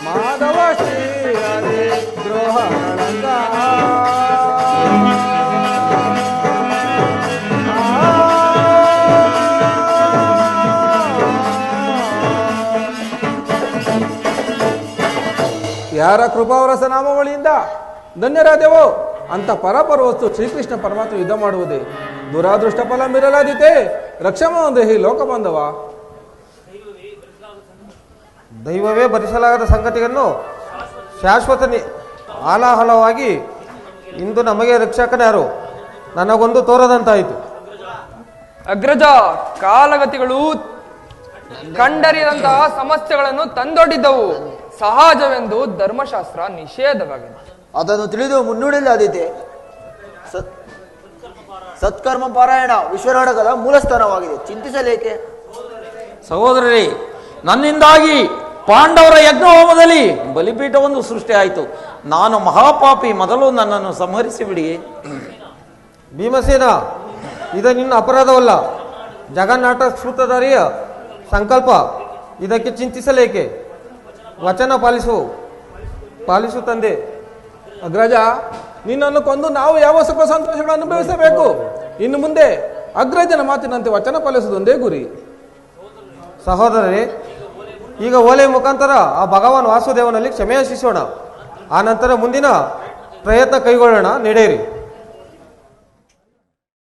ಮಾಧವ ಶ್ರೀ ಹರಿ ದ್ರೋಹ ಕಳಂಕ. ಯಾರ ಕೃಪಾವರಸ ನಾಮಾವಳಿಯಿಂದ ಧನ್ಯರಾದೆವೋ ಅಂತ ಪರಪರ ವಸ್ತು ಶ್ರೀಕೃಷ್ಣ ಪರಮಾತ್ಮ ಯುದ್ಧ ಮಾಡುವುದೇ? ದುರಾದೃಷ್ಟ ಫಲ ಮಿರಲಾದಿತೆ ರಕ್ಷಮಾದೇಹಿ ಲೋಕಬಂಧವ. ದೈವವೇ ಭರಿಸಲಾಗದ ಸಂಗತಿಯನ್ನು ಶಾಶ್ವತ ಹಾಲಾಹಲವಾಗಿ ಇಂದು ನಮಗೆ ರಕ್ಷಕನ್ಯಾರು ನನಗೊಂದು ತೋರದಂತಾಯಿತು. ಅಗ್ರಜ, ಕಾಲಗತಿಗಳು ಕಂಡರಿಯದಂತಹ ಸಮಸ್ಯೆಗಳನ್ನು ತಂದೊಡ್ಡಿದ್ದವು. ಸಹಜವೆಂದು ಧರ್ಮಶಾಸ್ತ್ರ ನಿಷೇಧವಾಗಿದೆ. ಅದನ್ನು ತಿಳಿದು ಮುನ್ನುಡಿಲಾದೀತೆ. ಸತ್ಕರ್ಮ ಪಾರಾಯಣ ವಿಶ್ವನಾಟಕದ ಮೂಲಸ್ಥಾನವಾಗಿದೆ. ಚಿಂತಿಸಲೇಕೆ? ಸಹೋದರರೇ, ನನ್ನಿಂದಾಗಿ ಪಾಂಡವರ ಯಜ್ಞಹೋಮದಲ್ಲಿ ಬಲಿಪೀಠವೊಂದು ಸೃಷ್ಟಿಯಾಯಿತು. ನಾನು ಮಹಾಪಾಪಿ, ಮೊದಲು ನನ್ನನ್ನು ಸಂಹರಿಸಿ ಬಿಡಿ. ಭೀಮಸೇನ, ಇದು ನಿನ್ನ ಅಪರಾಧವಲ್ಲ, ಜಗನ್ನಾಟ ಸೂತ್ರಧಾರಿಯ ಸಂಕಲ್ಪ. ಇದಕ್ಕೆ ಚಿಂತಿಸಲೇಕೆ? ವಚನ ಪಾಲಿಸು ತಂದೆ. ಅಗ್ರಜ, ನಿನ್ನನ್ನು ಕೊಂದು ನಾವು ಯಾವ ಸುಖ ಸಂತೋಷಗಳನ್ನು ಅನುಭವಿಸಬೇಕು? ಇನ್ನು ಮುಂದೆ ಅಗ್ರಜನ ಮಾತಿನಂತೆ ವಚನ ಪಾಲಿಸುವುದೊಂದೇ ಗುರಿ. ಸಹೋದರರೇ, ಈಗ ಓಲೆ ಮುಖಾಂತರ ಆ ಭಗವಾನ್ ವಾಸುದೇವನಲ್ಲಿ ಕ್ಷಮೆಯಾಚಿಸೋಣ. ಆ ನಂತರ ಮುಂದಿನ ಪ್ರಯತ್ನ ಕೈಗೊಳ್ಳೋಣ. ನಡೆಯಿರಿ.